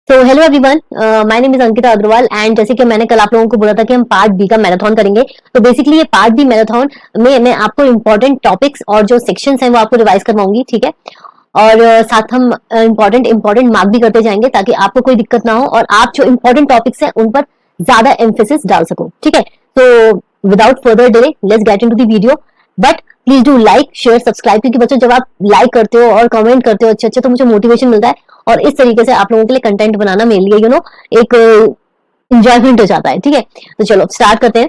तो hello everyone, my name is Ankita Agrawal and जैसे कि मैंने कल आप लोगों को बोला था कि हम पार्ट बी का मैराथन करेंगे। तो बेसिकली ये पार्ट बी मैराथन में मैं आपको इंपॉर्टेंट टॉपिक्स और जो सेक्शंस हैं वो आपको रिवाइज करवाऊंगी, ठीक है। और साथ हम इंपॉर्टेंट मार्क भी करते जाएंगे ताकि आपको कोई दिक्कत ना हो और आप जो इंपॉर्टेंट टॉपिक्स हैं उन पर ज्यादा एम्फेसिस डाल सको, ठीक है। तो without further delay let's get into the video. But please do like share subscribe, क्योंकि बच्चों जब आप लाइक करते हो और कमेंट करते हो अच्छे अच्छे तो मुझे मोटिवेशन मिलता है और इस तरीके से आप लोगों के लिए कंटेंट बनाना मेरे लिए एक इंजॉयमेंट हो जाता है, ठीक है। तो चलो स्टार्ट करते हैं।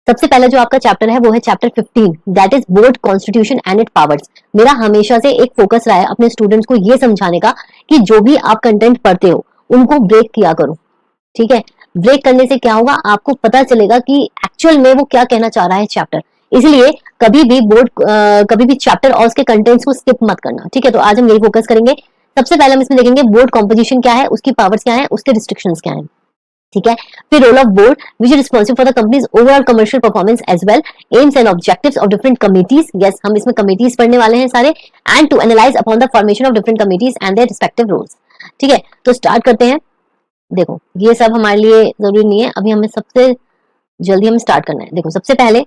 सबसे पहला जो आपका चैप्टर है वो है chapter 15, that is board constitution and it powers. मेरा हमेशा से एक फोकस रहा है अपने स्टूडेंट्स को ये समझाने का कि जो भी आप कंटेंट पढ़ते हो उनको ब्रेक किया करो, ठीक है। ब्रेक करने से क्या होगा, आपको पता चलेगा कि एक्चुअल में वो क्या कहना चाह रहा है चैप्टर। इसलिए कभी भी चैप्टर और उसके कंटेंट्स को स्किप मत करना, ठीक है। तो आज हम यही फोकस करेंगे। सबसे पहले हम इसमें देखेंगे बोर्ड कॉम्पोजिशन क्या है, उसकी पावर्स क्या है, उसके रिस्ट्रिक्शंस क्या है, ठीक है। फिर role of board which is responsible for the company's overall commercial performance as well, aims and objectives of different committees. Yes, हम इसमें कमिटीज पढ़ने वाले हैं सारे। And to analyse upon the formation of different committees and their respective roles, ठीक है। तो start करते हैं। देखो ये सब हमारे लिए जरूरी नहीं है, अभी हमें सबसे जल्दी हमें स्टार्ट करना है। देखो सबसे पहले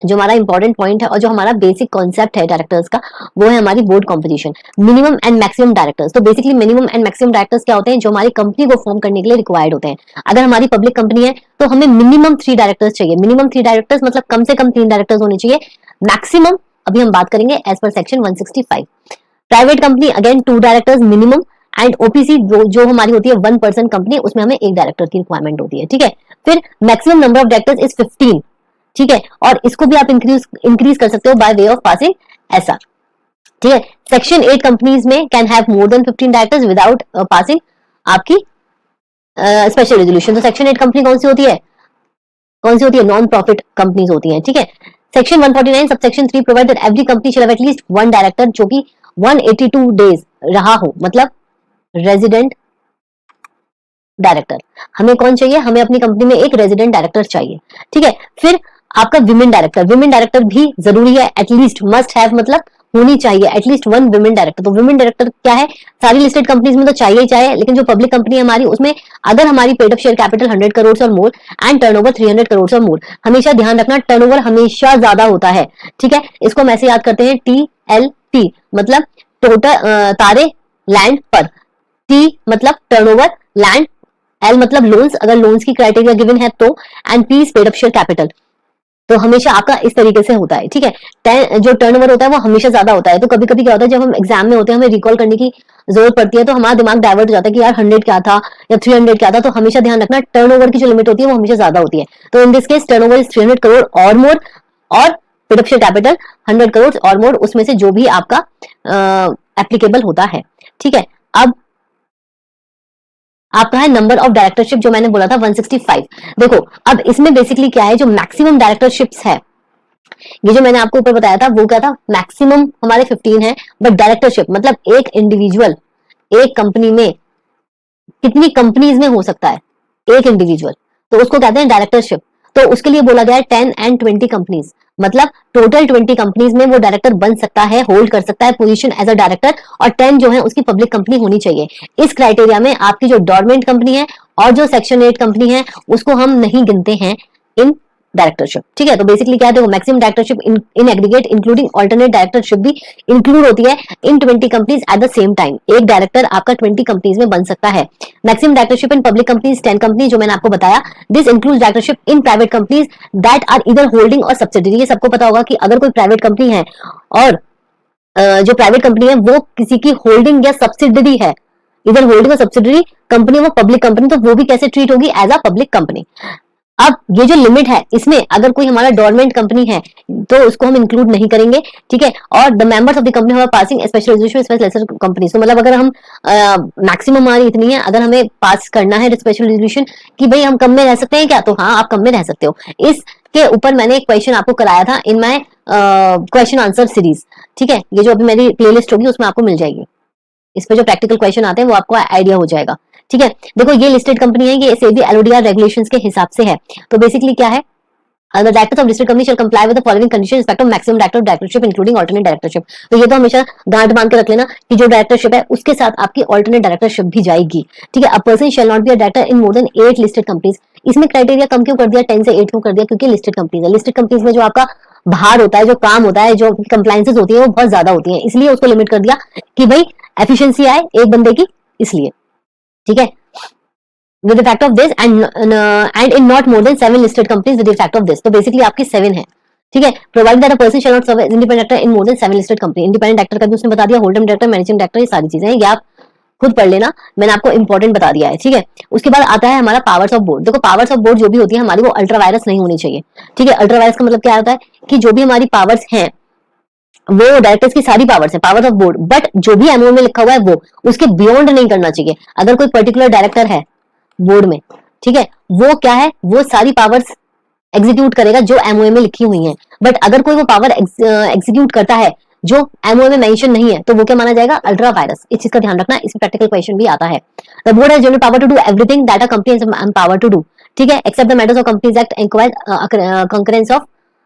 जो हमारा इंपॉर्टेंट पॉइंट है और जो हमारा बेसिक कॉन्सेप्ट है डायरेक्टर्स का, वो है हमारी board composition, minimum and maximum directors. तो basically minimum and maximum directors क्या होते हैं, जो हमारी कंपनी को फॉर्म करने के लिए रिक्वायर्ड होते हैं। अगर हमारी पब्लिक कंपनी है तो हमें मिनिमम 3 डायरेक्टर्स चाहिए। मिनिमम 3 डायरेक्टर्स मतलब कम से कम 3 डायरेक्टर्स होने चाहिए। मैक्सिमम अभी हम बात करेंगे as per section 165। Private company again 2 directors minimum. And OPC जो हमारी होती है 1% कंपनी, उसमें हमें 1 डायरेक्टर की रिक्वायरमेंट होती है, ठीक है। फिर maximum number of directors is 15, ठीक है। और इसको भी आप इंक्रीज कर सकते हो बाय वे ऑफ पासिंग ऐसा, ठीक है। सेक्शन 8 कंपनीज में can have more than 15 directors without passing आपकी स्पेशल रेजोल्यूशन। तो सेक्शन 8 कंपनी कौन सी होती है, नॉन प्रॉफिट कंपनीज होती है, ठीक है। Section 149 subsection 3 provide that every company shall have at least 1 director जो कि 182 डेज रहा हो, मतलब रेजिडेंट डायरेक्टर। हमें कौन चाहिए, हमें अपनी कंपनी में एक रेजिडेंट डायरेक्टर चाहिए, ठीक है। फिर आपका विमेन डायरेक्टर भी जरूरी है, एटलीस्ट मस्ट हैव मतलब होनी चाहिए एटलीस्ट 1 विमेन डायरेक्टर। तो विमेन डायरेक्टर क्या है, सारी लिस्टेड कंपनीज में तो चाहिए ही चाहिए, लेकिन जो पब्लिक कंपनी है हमारी उसमें अगर हमारी paid up share capital 100 crore और मोर एंड टर्नओवर 300 करोड़ और मोर, हमेशा ध्यान रखना टर्नओवर हमेशा ज्यादा होता है, ठीक है। इसको हम ऐसे याद करते हैं TLP, मतलब टोटल तारे लैंड पर, T मतलब टर्नओवर, लैंड, L मतलब लोन्स अगर लोन्स की क्राइटेरिया गिवन है तो, and P paid up share capital. तो हमेशा आपका इस तरीके से होता है, ठीक है। जो टर्नओवर होता है वो हमेशा ज्यादा होता है। तो कभी कभी क्या होता है, जब हम एग्जाम में होते हैं हमें रिकॉल करने की जरूरत पड़ती है तो हमारा दिमाग डाइवर्ट हो जाता है कि यार 100 क्या था या 300 क्या था। तो हमेशा ध्यान रखना टर्नओवर की जो लिमिट होती है वो हमेशा ज्यादा होती है। तो in this case turnover is 300 crore और मोर, और paid up share capital 100 crore और मोर, उसमें से जो भी आपका एप्लीकेबल होता है, ठीक है। अब आपका है नंबर ऑफ डायरेक्टरशिप, जो मैंने बोला था 165। देखो अब इसमें बेसिकली क्या है, जो मैक्सिमम डायरेक्टरशिप्स है, ये जो मैंने आपको ऊपर बताया था वो क्या था, मैक्सिमम हमारे 15 है। बट डायरेक्टरशिप मतलब एक इंडिविजुअल एक कंपनी में कितनी कंपनीज में हो सकता है, एक इंडिविजुअल, तो उसको कहते हैं डायरेक्टरशिप। तो उसके लिए बोला गया है 10 एंड 20 कंपनीज, मतलब टोटल 20 कंपनीज में वो डायरेक्टर बन सकता है, होल्ड कर सकता है पोजीशन एज अ डायरेक्टर, और 10 जो है उसकी पब्लिक कंपनी होनी चाहिए। इस क्राइटेरिया में आपकी जो डोरमेंट कंपनी है और जो सेक्शन 8 कंपनी है उसको हम नहीं गिनते हैं इन डायरेक्टरशिप, ठीक है। तो बेसिकली क्या है, देखो maximum directorship in aggregate including alternate directorship भी इंक्लूड होती है in 20 companies at the same time. एक डायरेक्टर आपका 20 कंपनीज में बन सकता है। Maximum directorship in public companies 10 company, जो मैंने आपको बताया। This includes directorship in private companies that are इधर होल्डिंग और सब्सिडरी। ये सबको पता होगा कि अगर कोई प्राइवेट कंपनी है और जो प्राइवेट कंपनी है वो किसी की होल्डिंग या सब्सिडरी है, इधर होल्डिंग और सब्सिडरी कंपनी वो पब्लिक कंपनी, तो वो भी कैसे ट्रीट होगी, एज अ पब्लिक कंपनी। अब ये जो लिमिट है इसमें अगर कोई हमारा डोरमेंट कंपनी है तो उसको हम इंक्लूड नहीं करेंगे, ठीक है। और the members of the company हमारा passing special resolution special lesser company, तो मतलब अगर हम मैक्सिमम हमारी इतनी है, अगर हमें पास करना है स्पेशल रेजोल्यूशन कि भाई हम कम में रह सकते हैं क्या, तो हाँ आप कम में रह सकते हो। इसके ऊपर मैंने एक क्वेश्चन आपको कराया था in my question answer series, ठीक है। ये जो अभी मेरी प्लेलिस्ट होगी उसमें आपको मिल जाएगी। इस पे जो प्रैक्टिकल क्वेश्चन आते हैं वो आपको आइडिया हो जाएगा, ठीक है। देखो ये लिस्टेड कंपनी है, ये सेबी एलओडीआर रेगुलेशंस के हिसाब से है। तो बेसिकली क्या है, The directors of listed company shall comply with the following conditions in respect of maximum director of directorship including alternate directorship. तो ये तो हमेशा गांठ बांध के रख लेना कि जो डायरेक्टरशिप है उसके साथ आपकी alternate directorship भी जाएगी, ठीक है. A person shall not be a director in more than 8 listed companies. इसमें क्राइटेरिया कम क्यों कर दिया, 10 से 8 क्यों कर दिया, क्योंकि लिस्टेड कंपनीज है. लिस्टेड कंपनीज में जो आपका भार होता है, जो काम होता है, जो कंप्लायंसेस होती है वो बहुत ज्यादा होती है, इसलिए उसको लिमिट कर दिया कि भाई एफिशिएंसी आए एक बंदे की, इसलिए, ठीक है. with effect of this and in not more than 7 listed companies with effect of this. तो बेसिकली आपकी 7 है, ठीक है. Provide that a person shall not serve as independent director in more than 7 listed company. Independent director का भी उसने बता दिया, whole time director, managing director, ये सारी चीजें हैं, ये आप खुद पढ़ लेना, मैंने आपको इंपॉर्टेंट बता दिया है, ठीक है. उसके बाद आता है हमारा पावर्स ऑफ बोर्ड. देखो पावर्स ऑफ बोर्ड जो भी होती है हमारी वो अल्ट्रा वायरस नहीं होनी चाहिए, ठीक है. अल्ट्रा वायरस का मतलब क्या होता है कि जो भी हमारी पावर्स हैं वो डायरेक्टर्स की सारी पावर्स है, पावर्स ऑफ बोर्ड, बट जो भी एमओ में लिखा हुआ है वो उसके बियॉन्ड नहीं करना चाहिए. अगर कोई पर्टिकुलर डायरेक्टर है बोर्ड में, ठीक है, वो क्या है, वो सारी पावर्स एग्जीक्यूट करेगा जो एमओए में लिखी हुई हैं. बट अगर कोई वो पावर एग्जीक्यूट करता है जो एमओए में मेंशन नहीं है तो वो क्या माना जाएगा, अल्ट्रा वायरस. इस चीज का ध्यान रखना, इसमें प्रैक्टिकल क्वेश्चन भी आता है. The board has general power to do everything that a company is empowered to do, ठीक है, except the matters of companies act inquire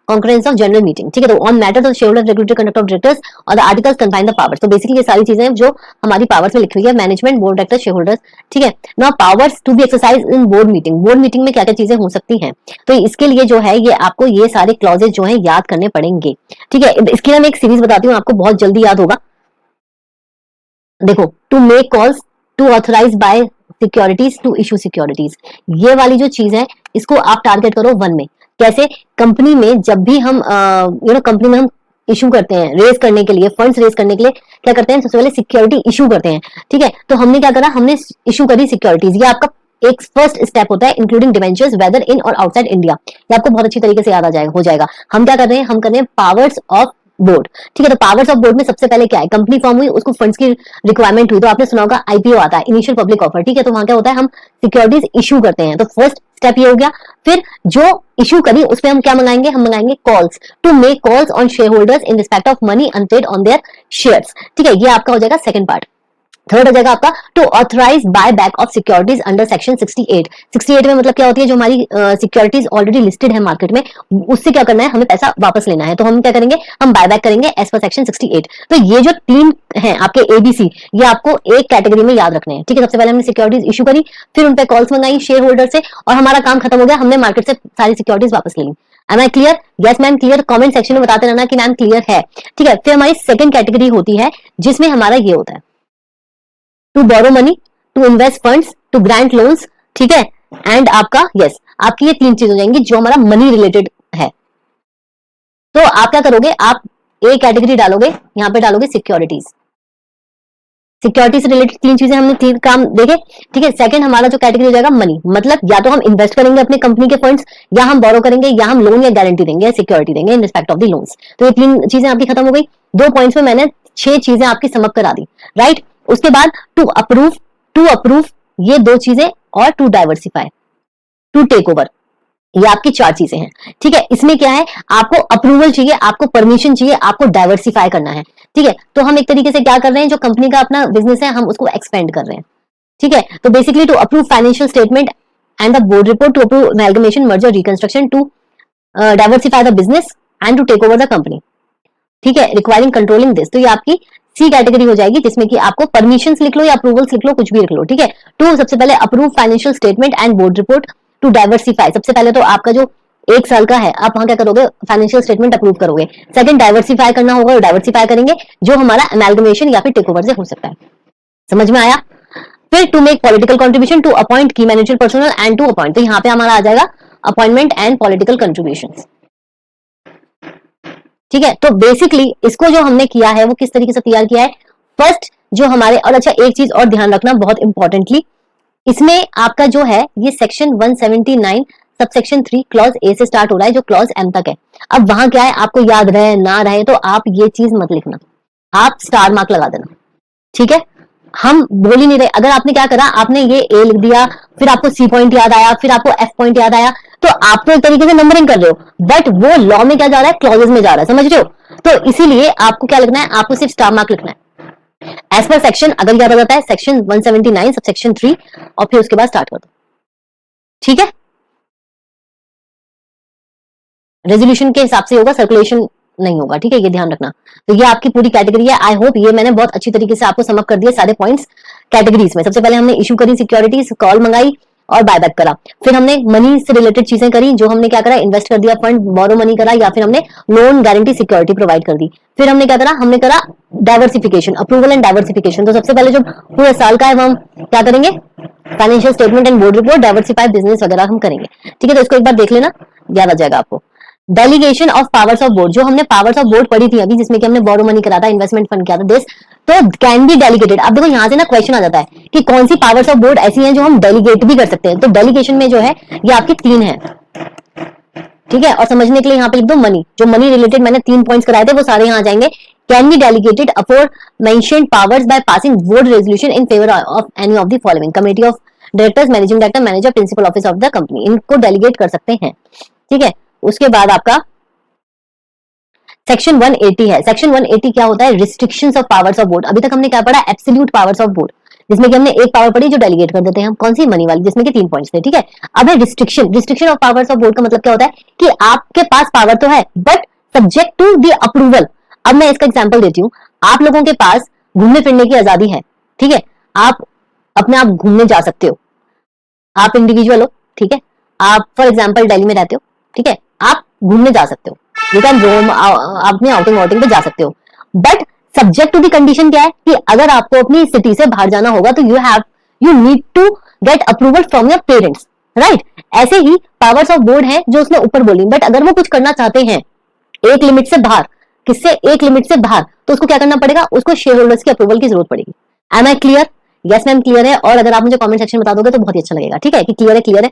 concurrence of general meeting, ठीक है. तो on matters of shareholder regulatory conduct of directors और the articles confine the powers. तो basically ये सारी चीजें जो हमारी पावर्स में लिखी हुई है, मैनेजमेंट, बोर्ड डायरेक्टर, शेयरहोल्डर्स, ठीक है. Now powers to be exercise in board meeting. Board meeting में क्या क्या चीजें हो सकती हैं, तो इसके लिए जो है ये आपको ये सारे क्लॉजेज जो है याद करने पड़ेंगे, ठीक है. इसकी ना मैं एक सीरीज बताती हूँ, आपको बहुत जल्दी याद होगा. देखो, to make calls, to authorise buy securities, to issue securities, ये वाली जो चीज है इसको आप टारगेट करो 1 में. कैसे, कंपनी में जब भी हम कंपनी में हम इशू करते हैं रेज करने के लिए, फंड्स रेज करने के लिए क्या करते हैं, सबसे पहले सिक्योरिटी इशू करते हैं, ठीक है. तो हमने क्या करा, हमने इशू करी सिक्योरिटीज. ये आपका एक फर्स्ट स्टेप होता है, इंक्लूडिंग डिवेंचर्स वेदर इन और आउटसाइड इंडिया. ये आपको बहुत अच्छी तरीके से याद आ जाएगा, हो जाएगा. हम क्या कर रहे हैं, हम कर रहे हैं पावर्स ऑफ बोर्ड, ठीक है. तो पावर्स ऑफ बोर्ड में सबसे पहले क्या है, कंपनी फॉर्म हुई, उसको फंड्स की रिक्वायरमेंट हुई, तो आपने सुना होगा आईपीओ आता है, इनिशियल पब्लिक ऑफर, ठीक है. तो वहां क्या होता है, हम सिक्योरिटीज इशू करते हैं. तो फर्स्ट स्टेप ये हो गया. फिर जो इशू करी उस पर हम क्या मंगाएंगे, हम मंगाएंगे calls, to make calls on share holders in respect of money unpaid on their shares, ठीक है. ये आपका हो जाएगा सेकंड पार्ट. थर्ड हो जाएगा आपका to authorise buy back of securities under section 68. 68 में मतलब क्या होती है, जो हमारी सिक्योरिटीज ऑलरेडी लिस्टेड है मार्केट में, उससे क्या करना है, हमें पैसा वापस लेना है. तो हम क्या करेंगे, हम बाय बैक करेंगे एज पर सेक्शन 68. तो ये जो 3 हैं आपके एबीसी, ये आपको एक कैटेगरी में याद रखने हैं, ठीक है. सबसे पहले हमने सिक्योरिटीज इशू करी, फिर उन पे कॉल्स मंगाई शेयर होल्डर से, और हमारा काम खत्म हो गया, हमने मार्केट से सारी सिक्योरिटीज वापस ले ली. Am I clear? Yes ma'am clear. Comment section में बताते रहना कि मैम क्लियर है, ठीक है. फिर हमारी सेकंड कैटेगरी होती है जिसमें हमारा ये होता है to borrow money, to invest funds, to grant loans, ठीक है. एंड आपका यस, आपकी ये 3 चीज हो जाएंगी जो हमारा मनी रिलेटेड है. तो आप क्या करोगे, आप एक कैटेगरी डालोगे, यहां पे डालोगे सिक्योरिटीज. सिक्योरिटी से रिलेटेड 3 चीजें हमने 3 काम देखे, ठीक है. सेकंड हमारा जो कैटेगरी हो जाएगा मनी, मतलब या तो हम इन्वेस्ट करेंगे अपने कंपनी के फंड्स, या हम बोरो करेंगे, या हम लोन या गारंटी देंगे, सिक्योरिटी देंगे इन रिस्पेक्ट ऑफ द लोन्स. तो ये 3 चीजें आपकी खत्म हो गई. 2 पॉइंट्स में मैंने 6 चीजें आपकी समअप करा दी, राइट. उसके बाद टू अप्रूव ये 2 चीजें, और to diversify, to take over, ये आपकी 4 चीजें हैं, ठीक है. इसमें क्या है, आपको अप्रूवल चाहिए, आपको परमिशन चाहिए, आपको डाइवर्सिफाई करना है, ठीक है. तो हम एक तरीके से क्या कर रहे हैं, जो कंपनी का अपना बिजनेस है हम उसको एक्सपेंड कर रहे हैं, ठीक है. तो basically to approve financial statement and the board report, to approve amalgamation, merger, reconstruction, to diversify the business and to take over the company, ठीक है. रिक्वायरिंग कंट्रोलिंग दिस, तो ये आपकी सी कैटेगरी हो जाएगी, जिसमें कि आपको परमिशंस लिख लो या अप्रूवल्स लिख लो, कुछ भी लिख लो, ठीक है. टू सबसे पहले approve financial statement and board report, to diversify, सबसे पहले तो आपका जो 1 साल का है आप वहां क्या करोगे, फाइनेंशियल स्टेटमेंट अप्रूव करोगे. सेकंड डाइवर्सिफाई करना होगा, डाइवर्सिफाई करेंगे जो हमारा अमेलगमेशन या फिर टेक ओवर से हो सकता है. समझ में आया? फिर to make political contribution, to appoint key manager personnel and to appoint, तो यहाँ पे हमारा आ जाएगा अपॉइंटमेंट एंड पॉलिटिकल कंट्रीब्यूशन, ठीक है. तो बेसिकली इसको जो हमने किया है वो किस तरीके से तैयार किया है, फर्स्ट जो हमारे, और अच्छा एक चीज और ध्यान रखना बहुत इंपॉर्टेंटली, इसमें आपका जो है ये सेक्शन 179 सबसेक्शन 3 क्लॉज ए से स्टार्ट हो रहा है, जो क्लॉज एम तक है. अब वहां क्या है, आपको याद रहे ना रहे तो आप ये चीज मत लिखना, आप स्टार मार्क लगा देना, ठीक है. हम बोल ही नहीं रहे, अगर आपने क्या करा, आपने ये ए लिख दिया, फिर आपको सी पॉइंट याद आया, फिर आपको एफ पॉइंट याद आया, तो आप तो एक तरीके से नंबरिंग कर रहे हो, बट वो लॉ में क्या जा रहा है, क्लॉजेस में जा रहा है, समझ रहे हो. तो इसीलिए आपको क्या लिखना है, आपको सिर्फ स्टार मार्क लिखना है एज पर सेक्शन. अगर याद आ जाता है सेक्शन 179 सबसेक्शन 3, और फिर उसके बाद स्टार्ट कर दो, ठीक है. रेजोल्यूशन के हिसाब से होगा, सर्कुलेशन नहीं होगा, ठीक है, ये ध्यान रखना। तो ये आपकी पूरी कैटेगरी है। आई होप ये मैंने बहुत अच्छी तरीके से आपको समअप कर दिया सारे पॉइंट्स कैटेगरीज में। सबसे पहले हमने इशू करी सिक्योरिटीज, कॉल मंगाई और बायबैक करा। फिर हमने मनी से रिलेटेड चीजें करी, जो हमने क्या करा, इन्वेस्ट कर दिया फंड, बोरो मनी करा, या फिर हमने लोन गारंटी सिक्योरिटी प्रोवाइड कर दी। फिर हमने क्या करा, हमने करा डाइवर्सिफिकेशन, अप्रूवल एंड डाइवर्सिफिकेशन। तो सबसे पहले जो पूरे साल का है हम क्या करेंगे, financial statement and board report, diversified business वगैरह हम करेंगे, ठीक है। तो इसको एक बार देख लेना, याद आ जाएगा आपको। Delegation of powers of board, जो हमने पावर्स ऑफ बोर्ड पढ़ी थी अभी, जिसमें कि हमने बोरो मनी करा था, इन्वेस्टमेंट फंड किया था, दिस तो कैन बी डेलीगेटेड। अब देखो यहाँ से ना क्वेश्चन आ जाता है कि कौन सी पावर्स ऑफ बोर्ड ऐसी हैं जो हम डेलीगेट भी कर सकते हैं। तो डेलीगेशन में जो है ये आपकी 3 है, ठीक है। और समझने के लिए यहाँ पे लिख दो मनी, जो मनी रिलेटेड मैंने 3 पॉइंट्स कराए थे वो सारे यहाँ आ जाएंगे। Can be delegated aforementioned powers by passing board resolution in favour of any of the following, committee of directors, managing director, manager, principal office of the company, इनको delegate कर सकते हैं, ठीक है। उसके बाद आपका सेक्शन 180 है। सेक्शन 180 क्या होता है, restrictions of powers of board. अभी तक हमने क्या पढ़ा, एब्सोल्यूट पावर्स ऑफ बोर्ड, जिसमें कि हमने एक पावर पढ़ी जो डेलीगेट कर देते हैं हम, कौन सी, मनी वाली, जिसमें कि 3 पॉइंट्स थे, ठीक है। अब है restriction. Restriction of powers of board का मतलब क्या होता है कि आपके पास पावर तो है but subject to the approval. अब मैं इसका एग्जांपल देती हूँ। आप लोगों के पास घूमने फिरने की आजादी है, ठीक है, आप अपने आप घूमने जा सकते हो, आप इंडिविजुअल हो, ठीक है, आप फॉर एग्जाम्पल दिल्ली में रहते हो, ठीक है, आप घूमने जा सकते हो, यू कैन रोम, अपने आउटिंग वाउटिंग पे जा सकते हो। But subject to the condition क्या है कि अगर आपको अपनी सिटी से बाहर जाना होगा तो you need to get approval from your parents, right. ऐसे ही पावर्स ऑफ बोर्ड है जो उसने ऊपर बोली, बट अगर वो कुछ करना चाहते हैं एक लिमिट से बाहर, किससे, एक लिमिट से बाहर, तो उसको क्या करना पड़ेगा, उसको शेयर होल्डर्स की अप्रूवल की जरूरत पड़ेगी। Am I clear? Yes ma'am clear है। और अगर आप मुझे कमेंट सेक्शन में बता दोगे तो बहुत ही अच्छा लगेगा, ठीक है, कि क्लियर है, क्लियर है।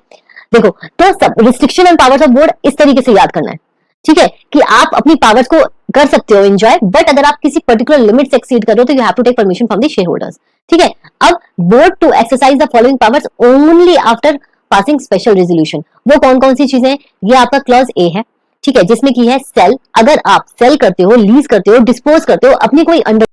देखो, तो सब restriction and powers of board इस तरीके से याद करना है, ठीक है, कि आप अपनी पावर्स को कर सकते हो एंजॉय, बट अगर आप किसी पर्टिकुलर लिमिट से एक्सीड कर रहे हो तो you have to take permission from the share holders, ठीक है। अब board to exercise the following powers only after passing special resolution. वो कौन कौन सी चीजें हैं, ये आपका क्लॉज ए है, ठीक है, जिसमें की है सेल। अगर आप सेल करते हो, लीज करते हो, डिस्पोज करते हो अपनी कोई अंडर,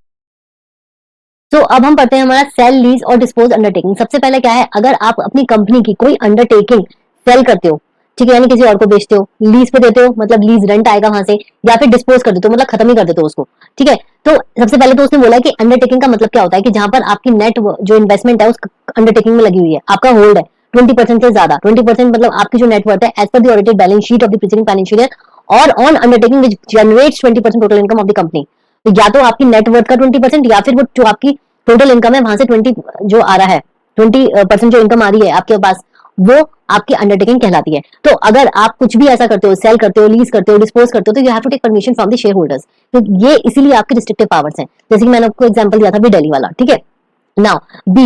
तो अब हम पढ़ते हैं हमारा सेल, लीज और डिस्पोज अंडरटेकिंग। सबसे पहले क्या है, अगर आप अपनी कंपनी की कोई अंडरटेकिंग सेल करते हो, ठीक है, यानी किसी और को बेचते हो, लीज पे देते हो, मतलब लीज रेंट आएगा वहां से, या फिर डिस्पोज कर देते हो, मतलब खत्म ही कर देते हो उसको, ठीक है। तो सबसे पहले तो उसने बोला कि अंडरटेकिंग का मतलब क्या होता है कि जहां पर आपकी नेट जो इन्वेस्टमेंट है उस अंडरटेकिंग में लगी हुई है, आपका होल्ड है 20% से ज्यादा, 20% मतलब आपकी जो नेटवर्थ है as per the audited balance sheet of the preceding financial year और on undertaking which generates 20% total income of the company. तो या तो आपकी नेटवर्थ का 20% या फिर वो जो आपकी टोटल इनकम है वहां से 20 जो आ रहा है, 20% जो इनकम आ रही है आपके पास, वो आपकी अंडरटेकिंग कहलाती है। तो अगर आप कुछ भी ऐसा करते हो, सेल करते हो, लीज करते हो, डिस्पोज करते हो, तो you have to take permission from the share holders. तो ये इसीलिए आपके रिस्ट्रिक्टिव पावर्स हैं, जैसे कि मैंने आपको एग्जांपल दिया था भी दिल्ली वाला, ठीक है। Now B,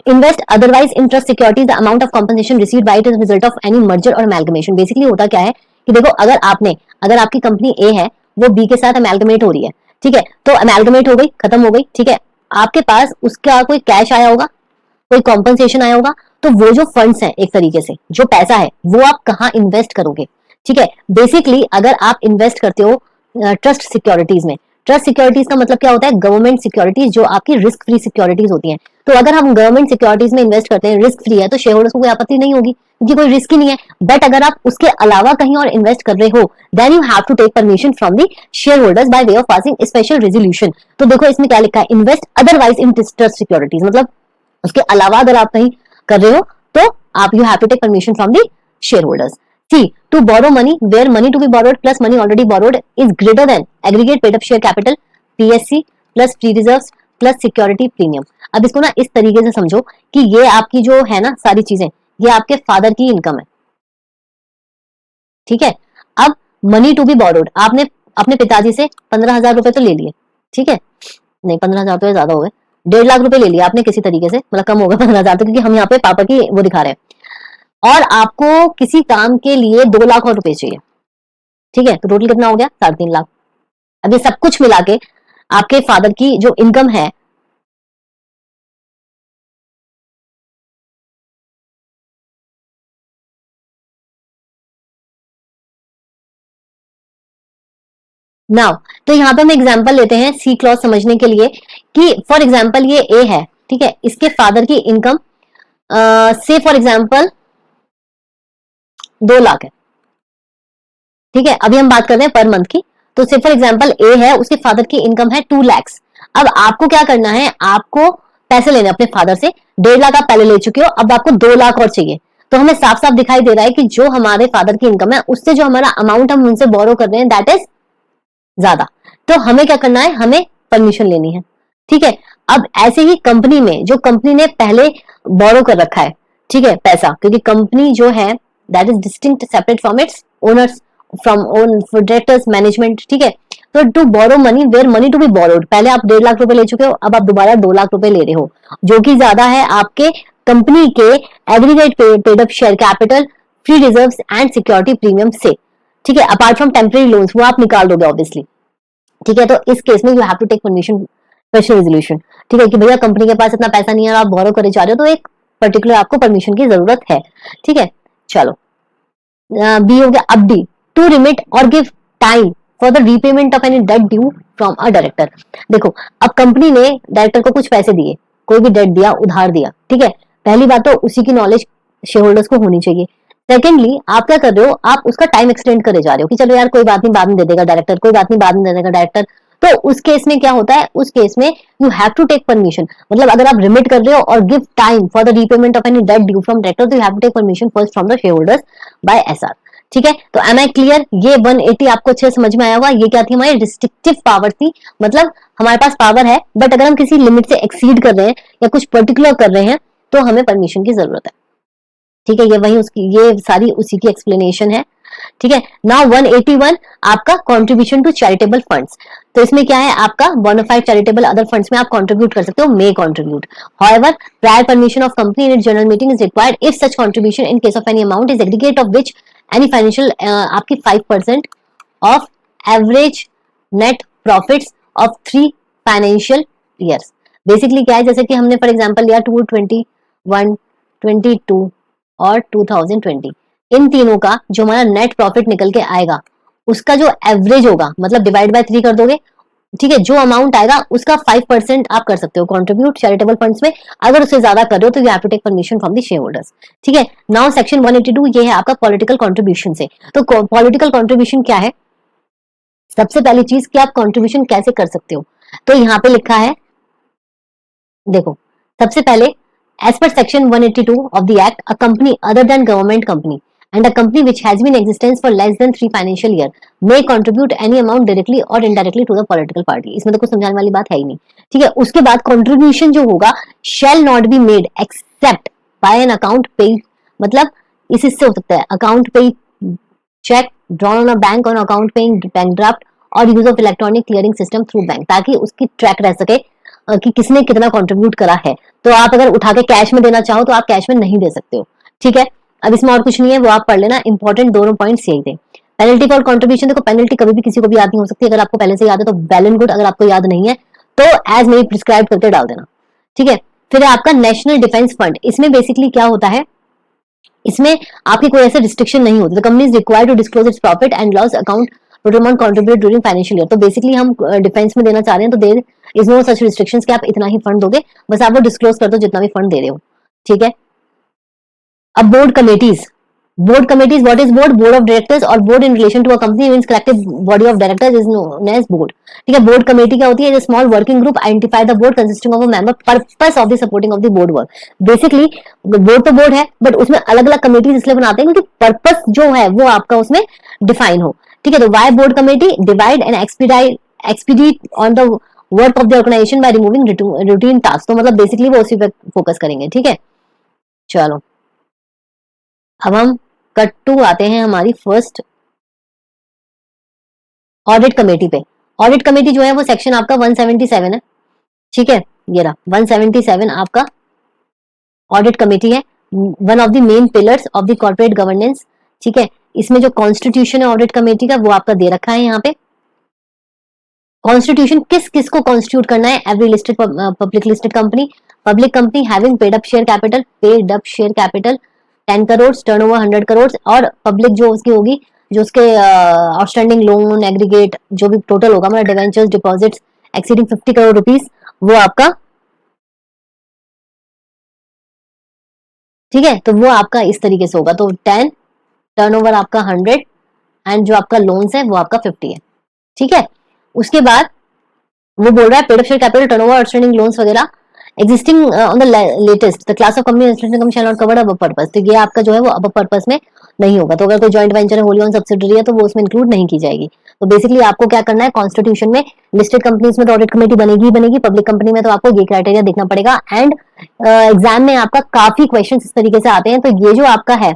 invest otherwise in trust securities, the amount of compensation received by it as result of any merger or amalgamation. Basically होता क्या है कि देखो, अगर आपकी कंपनी ए है, वो बी के साथ अमेलगमेट हो रही है, ठीक है, तो अमेलगमेट हो गई, खत्म हो गई, ठीक है, आपके पास उसका कोई कैश आया होगा, कोई कॉम्पनसेशन आया होगा, तो वो जो फंड्स हैं, एक तरीके से जो पैसा है वो आप कहाँ इन्वेस्ट करोगे, ठीक है। बेसिकली अगर आप इन्वेस्ट करते हो ट्रस्ट सिक्योरिटीज में, ट्रस्ट सिक्योरिटीज का मतलब क्या होता है, गवर्नमेंट सिक्योरिटीज जो आपकी रिस्क फ्री सिक्योरिटीज होती हैं। तो अगर हम गवर्नमेंट सिक्योरिटीज में इन्वेस्ट करते हैं, रिस्क फ्री है, तो शेयर होल्डर्स को कोई आपत्ति नहीं होगी क्योंकि कोई रिस्क ही नहीं है। बट अगर आप उसके अलावा कहीं और इन्वेस्ट कर रहे हो, then you have to take permission from the share holders by way of passing special resolution. तो देखो इसमें क्या लिखा है, invest otherwise in trust securities, मतलब उसके अलावा अगर आप कहीं कर रहे हो तो आप you have to take permission from the share holders. C, to borrow money where money to be borrowed plus money already borrowed is greater than aggregate paid up share capital PSC plus free reserves plus security premium. अब इसको ना इस तरीके से समझो कि ये आपकी जो है ना सारी चीजें, ये आपके फादर की इनकम है, ठीक है। अब मनी टू बी बोरोड, आपने अपने पिताजी से 15,000 रुपए तो ले लिए, ठीक है, नहीं 15,000 तो ज्यादा हो गए, 1.5 लाख रुपए ले लिया आपने किसी तरीके से, मतलब कम होगा 15,000 तो, क्योंकि हम यहाँ पे पापा की वो दिखा रहे हैं, और आपको किसी काम के लिए 2 लाख और रुपए चाहिए, ठीक है, तो टोटल कितना हो गया, 3.5 लाख। अब ये सब कुछ मिला के आपके फादर की जो इनकम है, नाउ तो यहाँ पे हम एग्जांपल लेते हैं सी क्लॉज समझने के लिए कि फॉर एग्जांपल ये ए है, ठीक है, इसके फादर की इनकम से फॉर एग्जांपल 2 लाख है, ठीक है, अभी हम बात कर रहे हैं पर मंथ की। तो से फॉर एग्जाम्पल ए है, उसके फादर की इनकम है 2 लाख। अब आपको क्या करना है, आपको पैसे लेने अपने फादर से, 1.5 लाख आप पहले ले चुके हो, अब आपको 2 लाख और चाहिए। तो हमें साफ साफ दिखाई दे रहा है कि जो हमारे फादर की इनकम है उससे जो हमारा अमाउंट हम उनसे बोरो कर रहे हैं दैट इज ज्यादा। तो हमें क्या करना है, हमें परमिशन लेनी है। ठीक है, अब ऐसे ही कंपनी में जो कंपनी ने पहले बोरो कर रखा है, ठीक है, पैसा, क्योंकि कंपनी जो है that is distinct separate from its owners, from own directors management. ठीक है, तो to borrow money where money to be borrowed, पहले आप 1.5 लाख रुपए ले चुके हो, अब आप दोबारा 2 लाख रुपए ले रहे हो, जो कि ज्यादा है आपके कंपनी के aggregate paid up share capital, free reserves and security premium से। ठीक है, अपार्ट फ्रॉम टेम्पररी लोन्स, वो आप निकाल दोगे ऑब्वियसली। ठीक है, तो इस केस में you have to take permission, special resolution. ठीक है, कि भैया कंपनी के पास इतना पैसा नहीं है और आप बोरो करे जा रहे हो, तो एक पर्टिकुलर आपको परमिशन की जरूरत है। ठीक है, चलो, बी हो गया अब D, to remit or give time for the repayment of any debt due from a director. देखो, अब कंपनी ने डायरेक्टर को कुछ पैसे दिए, कोई भी डेट दिया, उधार दिया, ठीक है, पहली बात तो उसी की नॉलेज शेयर होल्डर्स को होनी चाहिए। सेकेंडली, आप क्या कर रहे हो, आप उसका टाइम एक्सटेंड करे जा रहे हो कि चलो यार कोई बात नहीं, बाद में दे देगा डायरेक्टर, कोई बात नहीं, बाद में दे देगा डायरेक्टर। तो उस केस में क्या होता है, उस केस में you have to take permission. मतलब अगर आप रिमिट कर रहे हो और give time for the repayment of any debt due from director, तो you have to take permission first from the share holders by SR. ठीक है, तो एम आई क्लियर, ये 180 आपको अच्छे से समझ में आया होगा। ये क्या थी, हमारी रिस्ट्रिक्टिव पावर थी, मतलब हमारे पास पावर है बट अगर हम किसी लिमिट से एक्सीड कर रहे हैं या कुछ पर्टिकुलर कर रहे हैं तो हमें परमिशन की जरूरत है। ठीक है, ये वही उसकी, ये सारी उसी की एक्सप्लेनेशन है। ठीक है, नाउ 181 आपका कंट्रीब्यूशन टू चैरिटेबल फंड्स। तो इसमें क्या है, आपका बोनाफाइड चैरिटेबल अदर फंड्स में आप कंट्रीब्यूट कर सकते हो, may contribute, however prior permission of company in its general meeting is required if such contribution in case of any amount is aggregate of which any financial आपकी 5% of average net profits of 3 financial years. Basically क्या है, जैसे कि हमने for example लिया 2021, 22 और 2020, इन तीनों का जो हमारा नेट प्रॉफिट निकल के आएगा उसका जो एवरेज होगा, मतलब डिवाइड बाय 3 कर दोगे। ठीक है, जो अमाउंट आएगा उसका 5% आप कर सकते हो कंट्रीब्यूट चैरिटेबल फंड्स में। अगर उससे ज्यादा कर रहे हो तो you have to take permission from the share holders. ठीक है, नाउ सेक्शन 182 ये है आपका पॉलिटिकल कंट्रीब्यूशन से। तो पॉलिटिकल कंट्रीब्यूशन क्या है, सबसे पहली चीज कि आप कंट्रीब्यूशन कैसे कर सकते हो। तो यहाँ पे लिखा है, देखो, सबसे पहले as per section 182 of the act, a company other than government company and a company which has been in existence for less than 3 financial year may contribute any amount directly or indirectly to the political party। इसमें तो कुछ समझाने वाली बात है ही नहीं। ठीक है, उसके बाद कंट्रीब्यूशन जो होगा shall not be made except by an account paid, मतलब इससे हो सकता है अकाउंट पे cheque drawn on a bank on account paying bank draft और use of electronic clearing system through bank, ताकि उसकी ट्रैक रह सके कि किसने कितना कंट्रीब्यूट करा है। तो आप अगर उठा के कैश में देना चाहो तो आप कैश में नहीं दे सकते हो। ठीक है, अब इसमें और कुछ नहीं है, वो आप पढ़ लेना, इंपॉर्टेंट दोनों पॉइंट्स यही थे। पेनल्टी फॉर कंट्रीब्यूशन, देखो पेनल्टी कभी भी किसी को भी याद नहीं हो सकती, अगर आपको पहले से याद है तो वेल एंड गुड, अगर आपको याद नहीं है तो एज मेरी प्रिस्क्राइब करके डाल देना। ठीक है, फिर आपका नेशनल डिफेंस फंड, इसमें बेसिकली क्या होता है, इसमें आपकी कोई ऐसे रिस्ट्रिक्शन नहीं होती। The company is required to disclose its profit and loss account total amount contribute during financial year. तो बेसिकली हम डिफेंस में देना चाह रहे हैं तो there is no such restrictions कि आप इतना ही फंड दोगे, बस आप वो डिस्क्लोज कर दो जितना भी फंड दे रहे हो। ठीक है, अब board committees, board committees, what is board, board of directors और board in relation to a company means collective body of directors is known as board. ठीक है, बोर्ड कमेटी क्या होती है, small working group identify the board consisting of a member purpose of the supporting of the board work. Basically board तो board है but उसमें अलग अलग कमेटीज इसलिए बनाते हैं क्योंकि पर्पस जो है वो आपका उसमें डिफाइन हो। ठीक है, तो why board committee, divide and expedite on the work of the organisation by removing routine task. तो मतलब बेसिकली वो उसी पे फोकस करेंगे। ठीक है, चलो अब हम कट टू आते हैं हमारी फर्स्ट ऑडिट कमेटी पे। ऑडिट कमेटी जो है वो सेक्शन आपका 177 है। ठीक है, ये रहा 177 आपका ऑडिट कमेटी है, one of the main pillars of the corporate governance. ठीक है, इसमें जो कॉन्स्टिट्यूशन है ऑडिट कमेटी का वो आपका दे रखा है यहाँ पे। कॉन्स्टिट्यूशन किस किस को कॉन्स्टिट्यूट करना है, every listed public listed company, public company having paid up share capital 10 crore, turnover 100 crore, और पब्लिक जो उसकी होगी, जो उसके आउटस्टैंडिंग लोन एग्रीगेट जो भी टोटल होगा, मतलब debentures deposits exceeding 50 crore rupees, वो आपका, ठीक है, तो वो आपका इस तरीके से होगा। तो 10, टर्नओवर आपका 100, एंड जो आपका लोन्स है वो आपका 50 है, ठीक है। उसके बाद वो बोल रहा है paid up share capital, turnover, outstanding loans वगैरह existing on the latest the class of company income shall not cover above purpose, तो ये आपका जो है वो above purpose में नहीं होगा। तो अगर कोई जॉइंट वेंचर है, होली ऑन सब्सिडरी है, तो वो उसमें इंक्लूड नहीं की जाएगी। तो बेसिकली आपको क्या करना है, कॉन्स्टिट्यूशन में लिस्टेड कंपनीज में तो ऑडिट कमेटी बनेगी ही बनेगी, पब्लिक कंपनी में तो आपको ये क्राइटेरिया देखना पड़ेगा। एंड एग्जाम में आपका काफी क्वेश्चन इस तरीके से आते हैं। तो ये जो आपका है,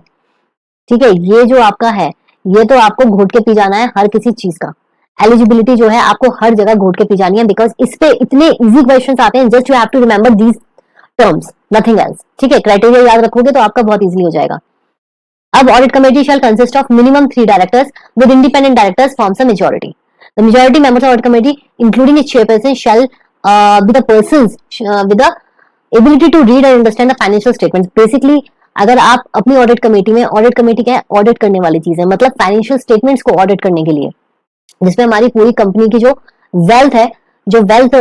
ठीक है, ये जो आपका है, ये तो आपको घोट के पी जाना है हर किसी चीज का। एलिजिबिलिटी जो है आपको हर जगह घोट के पी जानी है, बिकॉज इस पे इतने इजी क्वेश्चंस आते हैं, just you have to remember these terms, nothing else, ठीक है। क्राइटेरिया याद रखोगे तो आपका बहुत इजीली हो जाएगा। अब audit committee shall consist of minimum 3 directors with independent directors forms a majority. The majority members of audit committee including its chairperson shall be the persons with the ability to read and understand the financial statements. Basically अगर आप अपनी audit committee में, audit committee क्या है, audit करने वाली चीज है, मतलब फाइनेंशियल स्टेटमेंट्स को ऑडिट करने के लिए, जिसमें हमारी पूरी कंपनी की जो वेल्थ है, जो वेल्थ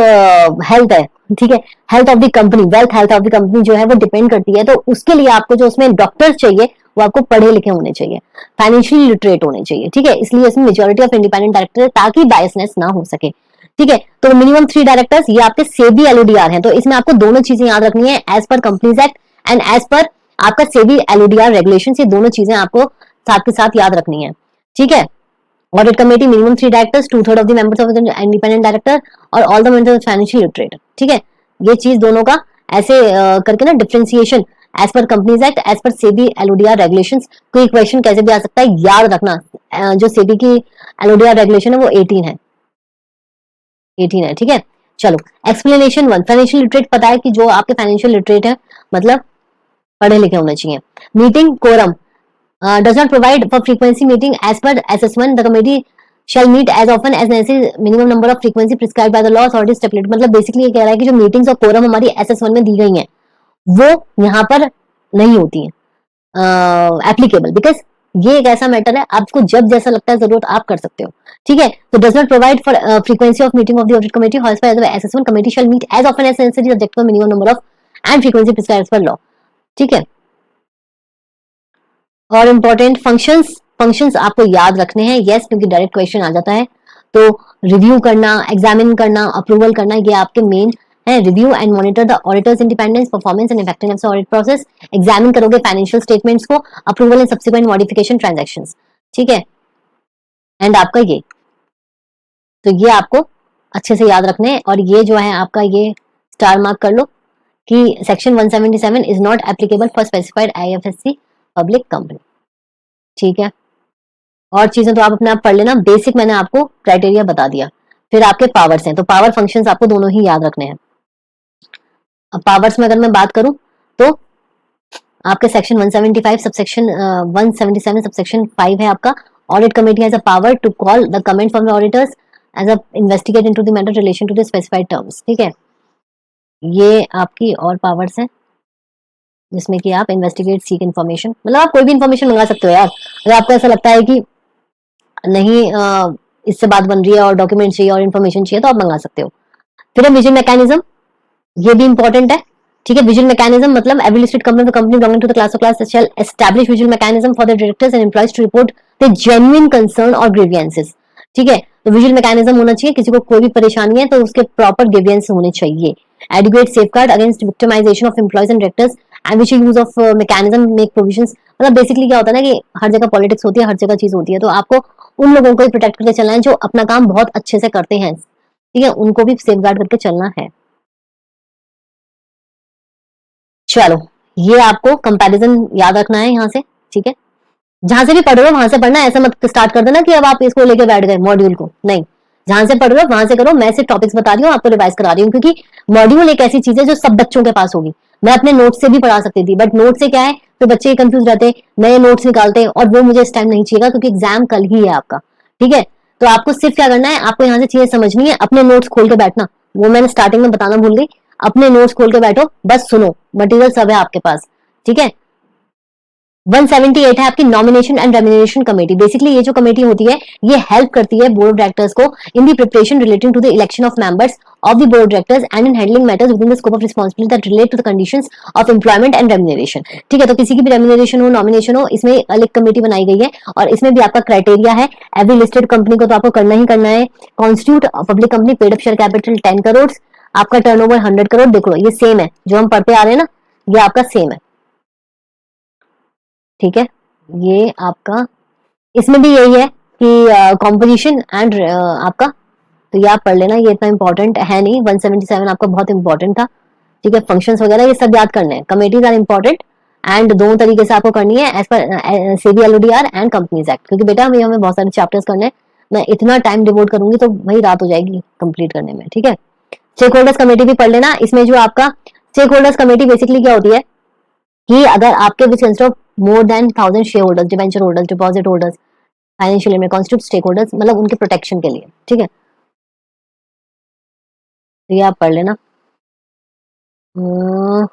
हेल्थ है, ठीक है, health of the company, wealth health of the company जो है वो डिपेंड करती है। तो उसके लिए आपको जो उसमें डॉक्टर्स चाहिए वो आपको पढ़े लिखे होने चाहिए, फाइनेंशियली लिटरेट होने चाहिए, ठीक है। इसलिए इसमें मेजॉरिटी ऑफ इंडिपेंडेंट डायरेक्टर है ताकि बायसनेस ना हो सके, ठीक है। तो मिनिमम 3 डायरेक्टर्स ये आपके सेबी एलओडीआर हैं। तो इसमें आपको दोनों चीजें याद रखनी है, as per companies act and as per आपका सेबी एलओडीआर रेगुलेशन। ये दोनों चीजें आपको साथ के साथ याद रखनी है, ठीक है। Audit committee minimum 3 directors, 2/3 of the members of the independent director और all the members financial literate, ठीक है। ये चीज दोनों का ऐसे करके ना differentiation as per companies act, as per SEBI LODR regulations. कोई क्वेश्चन कैसे भी आ सकता है, याद रखना। जो सेबी की एलओडीआर रेगुलेशन है वो 18 है, ठीक है। चलो एक्सप्लेनेशन 1, फाइनेंशियल लिटरेट पता है कि जो आपके फाइनेंशियल लिटरेट है मतलब पढ़े लिखे होने चाहिए। Meeting quorum does not provide for frequency meeting as per SS1, the committee shall meet as often as necessary, minimum number of frequency prescribed by the law authority stipulated। मतलब basically ये कह रहा है कि जो मीटिंग्स और quorum हमारी SS1 में दी गई हैं वो यहाँ पर नहीं होती है एप्लीकेबल, बिकॉज ये एक ऐसा मैटर है, आपको जब जैसा लगता है जरूरत आप कर सकते हो, ठीक है। तो does not provide for frequency of meeting of the audit committee, however SS1 committee shall meet as often as necessary subject to minimum number of and frequency prescribed per law, ठीक है। और इंपॉर्टेंट फंक्शंस आपको याद रखने हैं, yes, क्योंकि direct question आ जाता है। तो रिव्यू करना, एग्जामिन करना, अप्रूवल करना, ये आपके मेन है। Review and monitor the auditors independence, performance and effectiveness of audit process. Examine करोगे फाइनेंशियल स्टेटमेंट्स को, approval and subsequent modification transactions, ठीक है। एंड आपका ये, तो ये आपको अच्छे से याद रखने हैं। और ये जो है आपका ये स्टार मार्क कर लो कि section 177 is not applicable for specified IFSC public company, ठीक है। और चीजें तो आप अपने आप पढ़ लेना, बेसिक मैंने आपको क्राइटेरिया बता दिया। फिर आपके पावर्स हैं, तो पावर फंक्शंस आपको दोनों ही याद रखने हैं। अब पावर्स में अगर मैं बात करूं तो आपके सेक्शन 175 सबसेक्शन 177 सबसेक्शन 5 है आपका, audit committee has a power to call the comment from the auditors as a investigate into the matter relation to the specified terms, ठीक है। ये आपकी और पावर्स हैं जिसमें कि आप इन्वेस्टिगेट सीक इन्फॉर्मेशन, मतलब आप कोई भी इन्फॉर्मेशन मंगा सकते हो यार। अगर आपको ऐसा लगता है कि नहीं इससे बात बन रही है और डॉक्यूमेंट चाहिए और इन्फॉर्मेशन चाहिए तो आप मंगा सकते हो। फिर विजिल मैकेनिज्म, ये भी इंपॉर्टेंट है, ठीक है। विजिल मैकेनिज्म मतलब every listed company belonging to the class of class shall establish vigil mechanism for the directors and employees to report the genuine concern or grievances, ठीक है। तो विजिल मैकेनिज्म होना चाहिए, किसी को कोई भी परेशानी है तो उसके प्रॉपर ग्रीवियंस होने चाहिए। Adequate safeguard against victimisation of employees and directors and which use of mechanism make provisions. मतलब बेसिकली क्या होता है ना कि हर जगह पॉलिटिक्स होती है, हर जगह चीज होती है, तो आपको उन लोगों को भी प्रोटेक्ट करके चलना है जो अपना काम बहुत अच्छे से करते हैं, ठीक है, उनको भी सेफगार्ड करके चलना है। चलो ये आपको कंपैरिजन याद रखना है यहाँ से, ठीक है। जहां से भी पढ़ रहे हो वहां से पढ़ना, ऐसा मत स्टार्ट कर देना कि अब आप इसको लेके बैठ गए मॉड्यूल को, नहीं, जहां से पढ़ रहे हो वहां से करो। मैं सिर्फ टॉपिक्स बता रही हूँ, आपको रिवाइज करा रही हूँ, क्योंकि मॉड्यूल एक ऐसी चीज है जो सब बच्चों के पास होगी। मैं अपने नोट से भी पढ़ा सकती थी, बट नोट से क्या है तो बच्चे कंफ्यूज रहते, नए नोट्स निकालते हैं, और वो मुझे इस टाइम नहीं चाहिए क्योंकि एग्जाम कल ही है आपका, ठीक है। तो आपको सिर्फ क्या करना है, आपको यहाँ से चीजें समझनी है, अपने नोट्स खोल के बैठना, वो मैंने स्टार्टिंग में बताना भूल गई। अपने नोट्स खोल के बैठो, बस सुनो, मटेरियल सब है आपके पास, ठीक है। 178 है आपकी nomination and remuneration committee. Basically ये जो कमेटी होती है ये हेल्प करती है बोर्ड ऑफ डायरेक्टर्स को in the preparation relating to the election of members of the board of directors and in handling matters within the scope of responsibility that relate to the conditions of employment and remuneration. ठीक है, तो किसी की भी remuneration हो, nomination हो, इसमें अलग कमेटी बनाई गई है और इसमें भी आपका क्राइटेरिया है। एवरी लिस्टेड कंपनी को तो आपको करना ही करना है। Constitute public company, paid up share capital 10 crore, आपका टर्नओवर 100 करोड़। देखो ये सेम है जो हम पढ़ते आ रहे हैं ना, ये आपका सेम है। ठीक है, ये आपका इसमें भी यही है कि कॉम्पोजिशन एंड आपका, तो ये आप पढ़ लेना, ये इतना इंपॉर्टेंट है नहीं। 177 आपका बहुत इंपॉर्टेंट था। ठीक है, फंक्शंस वगैरह ये सब याद करने हैं। कमेटीज आर इंपॉर्टेंट एंड दोनों तरीके से आपको करनी है एज पर सीबीएलओडीआर एंड कंपनीज एक्ट, क्योंकि बेटा हमें बहुत सारे चैप्टर्स करने हैं। मैं इतना टाइम डिवोट करूंगी तो वही रात हो जाएगी कंप्लीट करने में। ठीक है, स्टेक होल्डर्स कमेटी भी पढ़ लेना। इसमें जो आपका स्टेक होल्डर्स कमेटी बेसिकली क्या होती है कि अगर आपके which consist of more than 1000 share holders, debenture holders, deposit holders, financial में कॉन्स्टिट्यूट स्टेक होल्डर्स, मतलब उनके प्रोटेक्शन के लिए। ठीक है, तो ये आप पढ़ लेना।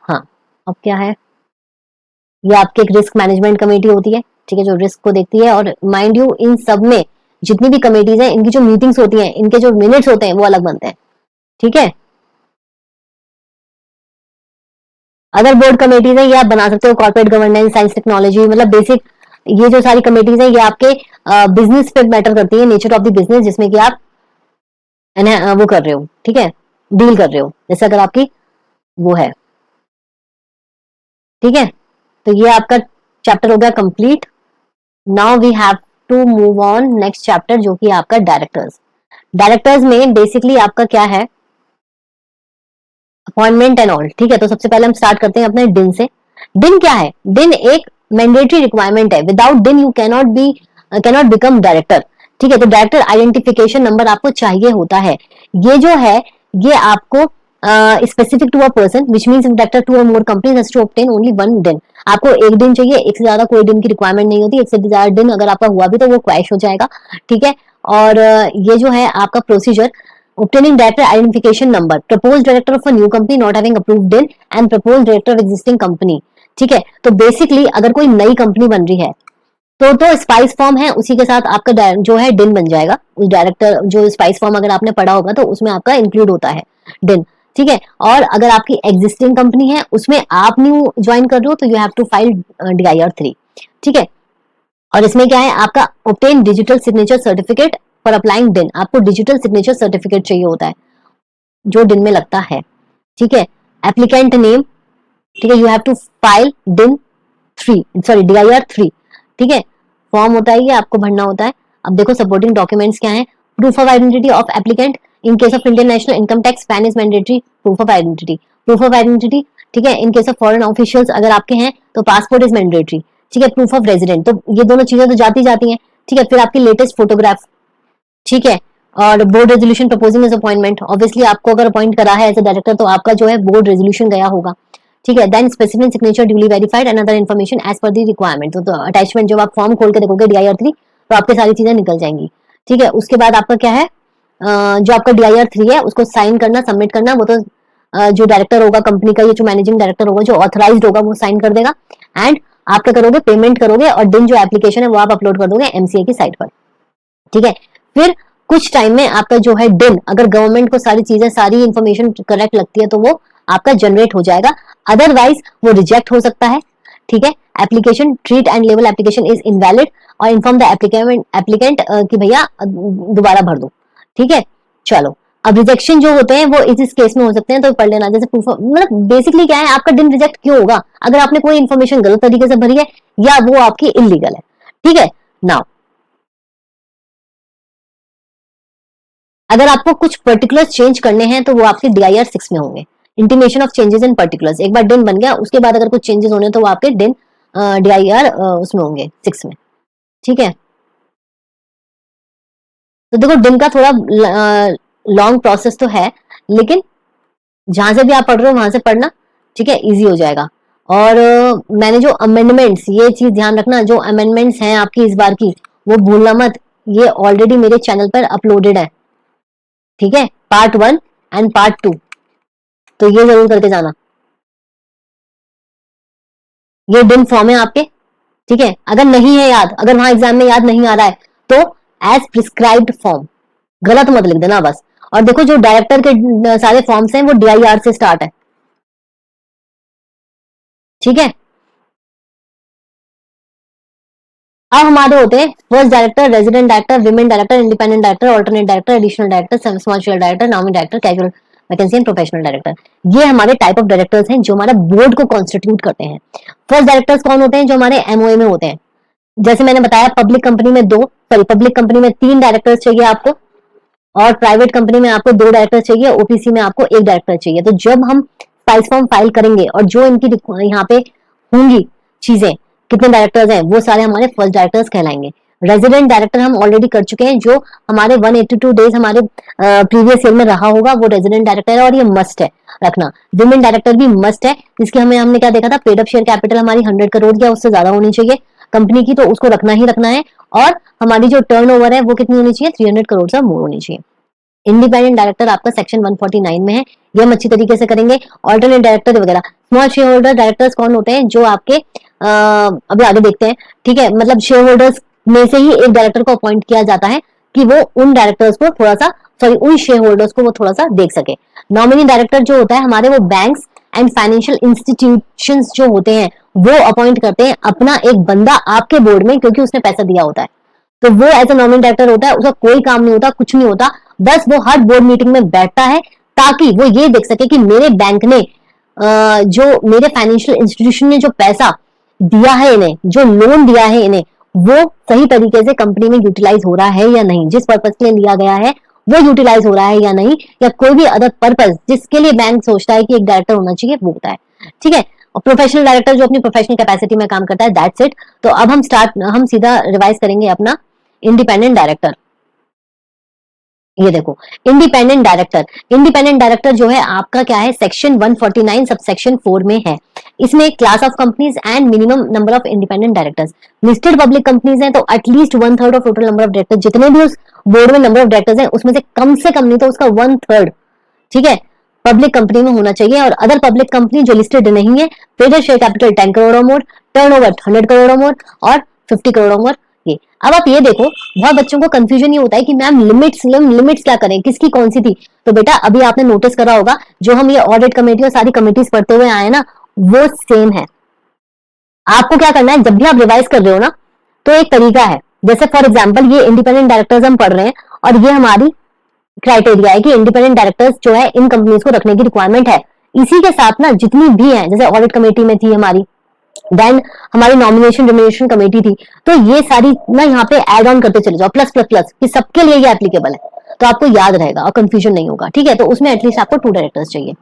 हाँ, अब क्या है, ये आपकी एक रिस्क मैनेजमेंट कमेटी होती है। ठीक है, जो रिस्क को देखती है। और माइंड यू इन सब में जितनी भी कमेटीज हैं इनकी जो मीटिंग्स होती हैं, इनके जो मिनट्स होते हैं वो अलग बनते हैं। ठीक है, अदर बोर्ड कमेटीज है ये आप बना सकते हो, कॉर्पोरेट गवर्नेंस, साइंस टेक्नोलॉजी, मतलब बेसिक ये जो सारी कमेटीज है ये आपके बिजनेस पे मैटर करती है, नेचर ऑफ द बिजनेस जिसमें कि आप वो कर रहे हो। ठीक है, डील कर रहे हो, जैसे अगर आपकी वो है। ठीक है, तो ये आपका चैप्टर हो गया complete. Now we have to move on next chapter जो कि आपका डायरेक्टर्स। डायरेक्टर्स में बेसिकली आपका क्या है, अपॉइंटमेंट एंड ऑल। ठीक है, तो सबसे पहले हम स्टार्ट करते हैं अपने डिन से। डिन क्या है, डिन एक मैंडेटरी रिक्वायरमेंट है। विदाउट डिन यू कैनॉट बिकम डायरेक्टर। ठीक है, तो डायरेक्टर आइडेंटिफिकेशन नंबर आपको चाहिए होता है। ये जो है ये आपको specific to a person which means director two और more companies has to obtain only one DIN. आपको एक दिन चाहिए, एक से ज्यादा कोई दिन की रिक्वायरमेंट नहीं होती। एक से ज्यादा दिन अगर आपका हुआ भी तो वो क्रैश हो जाएगा। ठीक है, और ये जो है आपका procedure, obtaining director identification number, proposed director of a new company not having approved DIN and proposed director of existing company। ठीक है, तो बेसिकली अगर कोई नई कंपनी बन रही है तो स्पाइस फॉर्म है उसी के साथ आपका जो है डिन बन जाएगा। उस डायरेक्टर जो स्पाइस फॉर्म अगर आपने पढ़ा होगा तो उसमें आपका इंक्लूड होता है डिन। ठीक है, और अगर आपकी एग्जिस्टिंग कंपनी है उसमें आप न्यू ज्वाइन कर रहे हो तो you have to file DIR 3। ठीक है, और इसमें क्या है आपका obtain digital signature certificate for applying DIN. आपको डिजिटल सिग्नेचर सर्टिफिकेट चाहिए होता है जो डिन में लगता है। ठीक है, एप्लीकेंट नेम, ठीक है, you have to file DIR 3। ठीक है, फॉर्म होता है ये आपको भरना होता है। अब देखो सपोर्टिंग डॉक्यूमेंट्स क्या है, proof of identity of applicant in case of Indian national income tax pan is mandatory proof of identity. Proof of identity, ठीक है, इन केस ऑफ फॉरेन ऑफिशियल्स अगर आपके हैं तो पासपोर्ट इज मैंडेटरी। ठीक है, प्रूफ ऑफ रेजिडेंट, तो ये दोनों चीजें तो जाती जाती हैं। ठीक है, फिर आपकी लेटेस्ट फोटोग्राफ। ठीक है, और board resolution proposing as appointment, obviously आपको अगर अपॉइंट करा है एज अ डायरेक्टर तो आपका जो है बोर्ड रेजोल्यूशन गया होगा। ठीक है, then specific signature duly verified and other information as per the requirement. तो अटैचमेंट जब आप फॉर्म खोल के देखोगे DIR 3 तो आपकी सारी चीजें निकल जाएंगी। ठीक है, उसके बाद आपका क्या है, जो आपका DIR 3 है उसको साइन करना, सबमिट करना। वो तो जो डायरेक्टर होगा कंपनी का, ये जो मैनेजिंग डायरेक्टर होगा, जो ऑथराइज्ड होगा वो साइन कर देगा। एंड आप क्या करोगे, पेमेंट करोगे और दिन जो एप्लीकेशन है वो आप अपलोड कर दोगे MCA की साइट पर। ठीक है, फिर कुछ टाइम में आपका जो है डिन, अगर गवर्नमेंट को सारी चीजें, सारी इंफॉर्मेशन करेक्ट लगती है तो वो आपका जनरेट हो जाएगा, अदरवाइज वो रिजेक्ट हो सकता है। ठीक है, application treat and level application is invalid और इन्फॉर्म द एप्लीकेंट कि भैया दोबारा भर दो। ठीक है, चलो अब रिजेक्शन जो होते हैं वो इस केस में हो सकते हैं, तो पढ़ लेना। जैसे प्रूफ, मतलब बेसिकली क्या है, आपका डिन रिजेक्ट क्यों होगा, अगर आपने कोई इन्फॉर्मेशन गलत तरीके से भरी है या वो आपकी इलीगल है। ठीक है, नाउ अगर आपको कुछ पर्टिकुलर्स चेंज करने हैं तो वो आपके DIR 6 में होंगे। Intimation of changes in particulars, एक बार डिन बन गया उसके बाद अगर कुछ चेंजेस होने तो वो आपके डिन DIR उसमें होंगे 6 में। ठीक है, तो देखो डिन का थोड़ा लॉन्ग प्रोसेस तो है, लेकिन जहां से भी आप पढ़ रहे हो वहां से पढ़ना। ठीक है, इजी हो जाएगा। और मैंने जो अमेंडमेंट्स, ये चीज ध्यान रखना, जो अमेंडमेंट्स हैं आपकी इस बार की वो भूलना मत, ये ऑलरेडी मेरे चैनल पर अपलोडेड है। ठीक है, पार्ट 1 एंड पार्ट 2, तो ये जरूर करके जाना। ये डिन फॉर्म है आपके। ठीक है, अगर नहीं है याद, अगर वहां एग्जाम में याद नहीं आ रहा है तो एज प्रिस्क्राइब्ड फॉर्म, गलत मत लिख देना बस। और देखो जो डायरेक्टर के सारे फॉर्म्स हैं वो DIR से स्टार्ट है, ठीक है। अब हमारे होते हैं first director, resident director, women director, independent director, alternate director, additional director, small share director, nominee director, casual vacancy and professional director. ये हमारे टाइप ऑफ डायरेक्टर्स हैं जो हमारा बोर्ड को कॉन्स्टिट्यूट करते हैं। फर्स्ट डायरेक्टर्स कौन होते हैं? जो हमारे MOA में होते हैं। जैसे मैंने बताया पब्लिक कंपनी में पब्लिक कंपनी में 3 डायरेक्टर्स चाहिए आपको, और प्राइवेट कंपनी में आपको 2 डायरेक्टर चाहिए, OPC में आपको 1 डायरेक्टर चाहिए। तो जब हम स्पाइस फॉर्म फाइल करेंगे और जो इनकी यहाँ पे होंगी चीजें, कितने डायरेक्टर्स हैं, वो सारे हमारे फर्स्ट डायरेक्टर्स कहलाएंगे। रेजिडेंट डायरेक्टर हम ऑलरेडी कर चुके हैं, जो हमारे 182 डेज हमारे प्रीवियस ईयर में रहा होगा, वो रेजिडेंट डायरेक्टर है और ये मस्ट है रखना। विमेन डायरेक्टर भी मस्ट है, जिसकी हमने क्या देखा था, पेड अप शेयर कैपिटल हमारी 100 करोड़ या उससे ज्यादा होनी चाहिए कंपनी की, तो उसको रखना ही रखना है। और हमारी जो टर्नओवर है वो कितनी होनी चाहिए, 300 करोड़ से मोर होनी चाहिए। इंडिपेंडेंट डायरेक्टर आपका सेक्शन 149 में है, ये हम अच्छी तरीके से करेंगे। ऑल्टरनेट डायरेक्टर वगैरह, स्मॉल शेयर होल्डर डायरेक्टर्स कौन होते हैं? जो आपके अभी आगे देखते हैं, ठीक है। मतलब शेयर होल्डर्स में से ही एक डायरेक्टर को अपॉइंट किया जाता है कि वो उन डायरेक्टर्स को थोड़ा सा, सॉरी उन शेयर होल्डर्स को वो थोड़ा सा देख सके। नॉमिनी डायरेक्टर जो होता है हमारे, वो बैंक्स एंड फाइनेंशियल इंस्टीट्यूशंस जो होते हैं वो अपॉइंट करते हैं अपना एक बंदा आपके बोर्ड में, क्योंकि उसने पैसा दिया होता है। तो वो एज ए नॉमिनी डायरेक्टर होता है, उसका कोई काम नहीं होता, कुछ नहीं होता, बस वो हर बोर्ड मीटिंग में बैठता है ताकि वो ये देख सके कि मेरे बैंक ने जो मेरे फाइनेंशियल इंस्टीट्यूशन ने जो पैसा दिया है इन्हें, जो लोन दिया है इन्हें, वो सही तरीके से कंपनी में यूटिलाइज हो रहा है या नहीं, जिस पर्पज के लिए लिया गया है वो यूटिलाइज हो रहा है या नहीं, या कोई भी अदर पर्पज जिसके लिए बैंक सोचता है कि एक डायरेक्टर होना चाहिए, वो होता है, ठीक है। और प्रोफेशनल डायरेक्टर जो अपनी प्रोफेशनल कैपेसिटी में काम करता है, दैट्स इट। तो अब हम सीधा रिवाइज करेंगे अपना इंडिपेंडेंट डायरेक्टर। ये देखो, इंडिपेंडेंट डायरेक्टर जो है आपका क्या है, सेक्शन 149 सब सेक्शन 4 में है। इसमें class of companies and minimum number of independent directors. Listed public companies हैं तो at least 1/3 of total number of directors, जितने भी उस बोर्ड में नंबर ऑफ डायरेक्टर्स हैं उसमें से कम नहीं तो उसका 1/3, ठीक है, पब्लिक कंपनी में होना चाहिए। और अदर पब्लिक कंपनी जो लिस्टेड नहीं है, पेड शेयर कैपिटल 10 करोड़ और मोर, टर्नओवर 100 करोड़ और मोर, और 50 करोड़ और मोर। ये अब आप ये देखो, बहुत बच्चों को कंफ्यूजन ये होता है कि मैम लिमिट्स क्या करें, किसकी कौन सी थी। तो बेटा अभी आपने नोटिस करा होगा, जो हम ये ऑडिट कमेटी और सारी कमेटीज पढ़ते हुए आए ना, वो सेम है। आपको क्या करना है, जब भी आप रिवाइज कर रहे हो ना, तो एक तरीका है, जैसे फॉर एग्जाम्पल ये इंडिपेंडेंट डायरेक्टर्स हम पढ़ रहे हैं और ये हमारी क्राइटेरिया है कि इंडिपेंडेंट डायरेक्टर्स जो है इन कंपनीज को रखने की रिक्वायरमेंट है। इसी के साथ ना जितनी भी है, जैसे ऑडिट कमेटी में थी हमारी, देन हमारी नॉमिनेशन रिमिनेशन कमेटी थी, तो ये सारी ना यहाँ पे एड ऑन करते चले जाओ, प्लस प्लस प्लस, कि सबके लिए ये एप्लीकेबल है, तो आपको याद रहेगा और कंफ्यूजन नहीं होगा, ठीक है। तो उसमें एटलीस्ट आपको 2 डायरेक्टर्स चाहिए।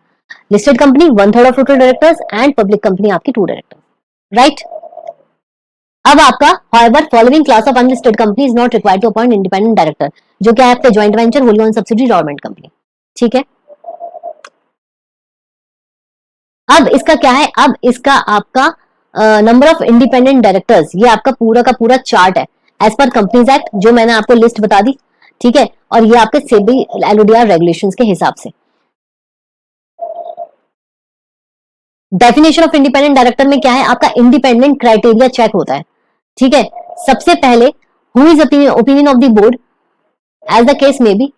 Listed company 1/3 of total directors and public company आपकी 2 डायरेक्टर्स, राइट। अब आपका however following class of unlisted company is not required to appoint independent director, जो क्या है आपके joint venture, Holi own subsidy, government company, ठीक है। अब इसका क्या है, अब इसका आपका नंबर ऑफ इंडिपेंडेंट डायरेक्टर्स, ये आपका पूरा का पूरा चार्ट है एज पर कंपनीज एक्ट, जो मैंने आपको लिस्ट बता दी, ठीक है। और ये आपके सेबी LODR रेगुलेशंस के हिसाब से। डेफिनेशन ऑफ इंडिपेंडेंट डायरेक्टर में क्या है, आपका इंडिपेंडेंट क्राइटेरिया चेक होता है, ठीक है। सबसे पहले who is opinion of the board as the case may be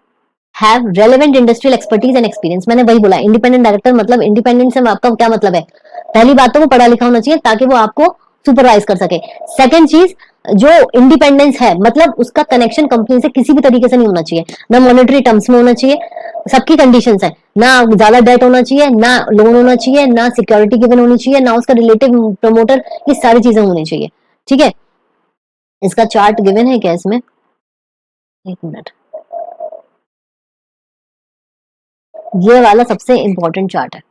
have relevant industrial expertise and experience. मैंने वही बोला, इंडिपेंडेंट डायरेक्टर मतलब इंडिपेंडेंट से आपका क्या मतलब है, पहली बात तो वो पढ़ा लिखा होना चाहिए ताकि वो आपको सुपरवाइज कर सके। सेकंड चीज, जो इंडिपेंडेंस है मतलब उसका कनेक्शन कंपनी से किसी भी तरीके से नहीं होना चाहिए, ना मॉनेटरी टर्म्स में होना चाहिए, सबकी कंडीशंस है, ना ज्यादा डेट होना चाहिए, ना लोन होना चाहिए, ना सिक्योरिटी गिवन होनी चाहिए, ना उसका रिलेटिव प्रमोटर, ये सारी चीजें होनी चाहिए, ठीक है। इसका चार्ट गिवन है क्या इसमें, एक मिनट, ये वाला सबसे इंपॉर्टेंट चार्ट है,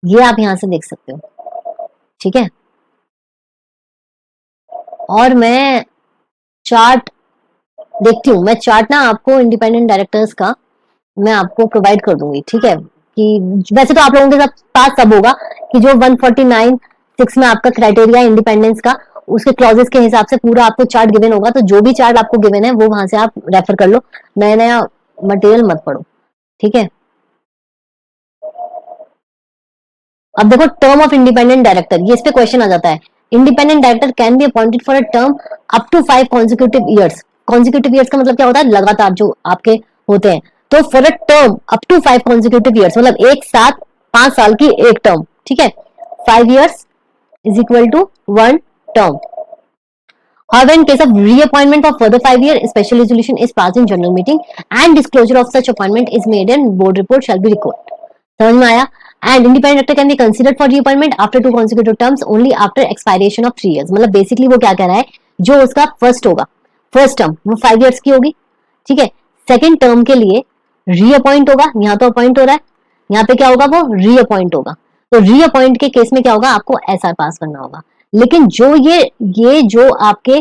ये आप यहां से देख सकते हो, ठीक है। और मैं चार्ट देखती हूँ, मैं चार्ट ना आपको इंडिपेंडेंट डायरेक्टर्स का मैं आपको प्रोवाइड कर दूंगी, ठीक है। कि वैसे तो आप लोगों के साथ पास सब होगा कि जो 149(6) में आपका क्राइटेरिया इंडिपेंडेंस का, उसके क्लॉजेस के हिसाब से पूरा आपको चार्ट गिवन होगा, तो जो भी चार्ट आपको गिवन है वो वहां से आप रेफर कर लो, नया नया मटेरियल मत पढ़ो, ठीक है। अब देखो टर्म ऑफ इंडिपेंडेंट डायरेक्टर, ये इस पे क्वेश्चन आ जाता है, independent director can be appointed for a term up to 5 consecutive years. Consecutive years का मतलब क्या होता है, लगातार जो आपके होते हैं। तो for a term up to 5 consecutive years मतलब एक साथ 5 साल की एक टर्म, ठीक है। 5 years is equal to 1 term. However, in case of reappointment for further 5 years, special resolution is passed in general meeting and disclosure of such appointment is made and board report shall be recorded. समझ में आया? And independent director can be considered for reappointment after 2 consecutive terms only after expiration of 3 years. मतलब basically वो क्या कह रहा है, जो उसका फर्स्ट होगा, फर्स्ट टर्म वो 5 years की होगी, ठीक है। सेकेंड टर्म के लिए रीअपॉइंट होगा, यहाँ तो अपॉइंट हो रहा है, यहाँ पे क्या होगा, वो रीअपॉइंट होगा। तो रीअपॉइंट के केस में क्या होगा, आपको एसआर पास करना होगा। लेकिन जो ये जो आपके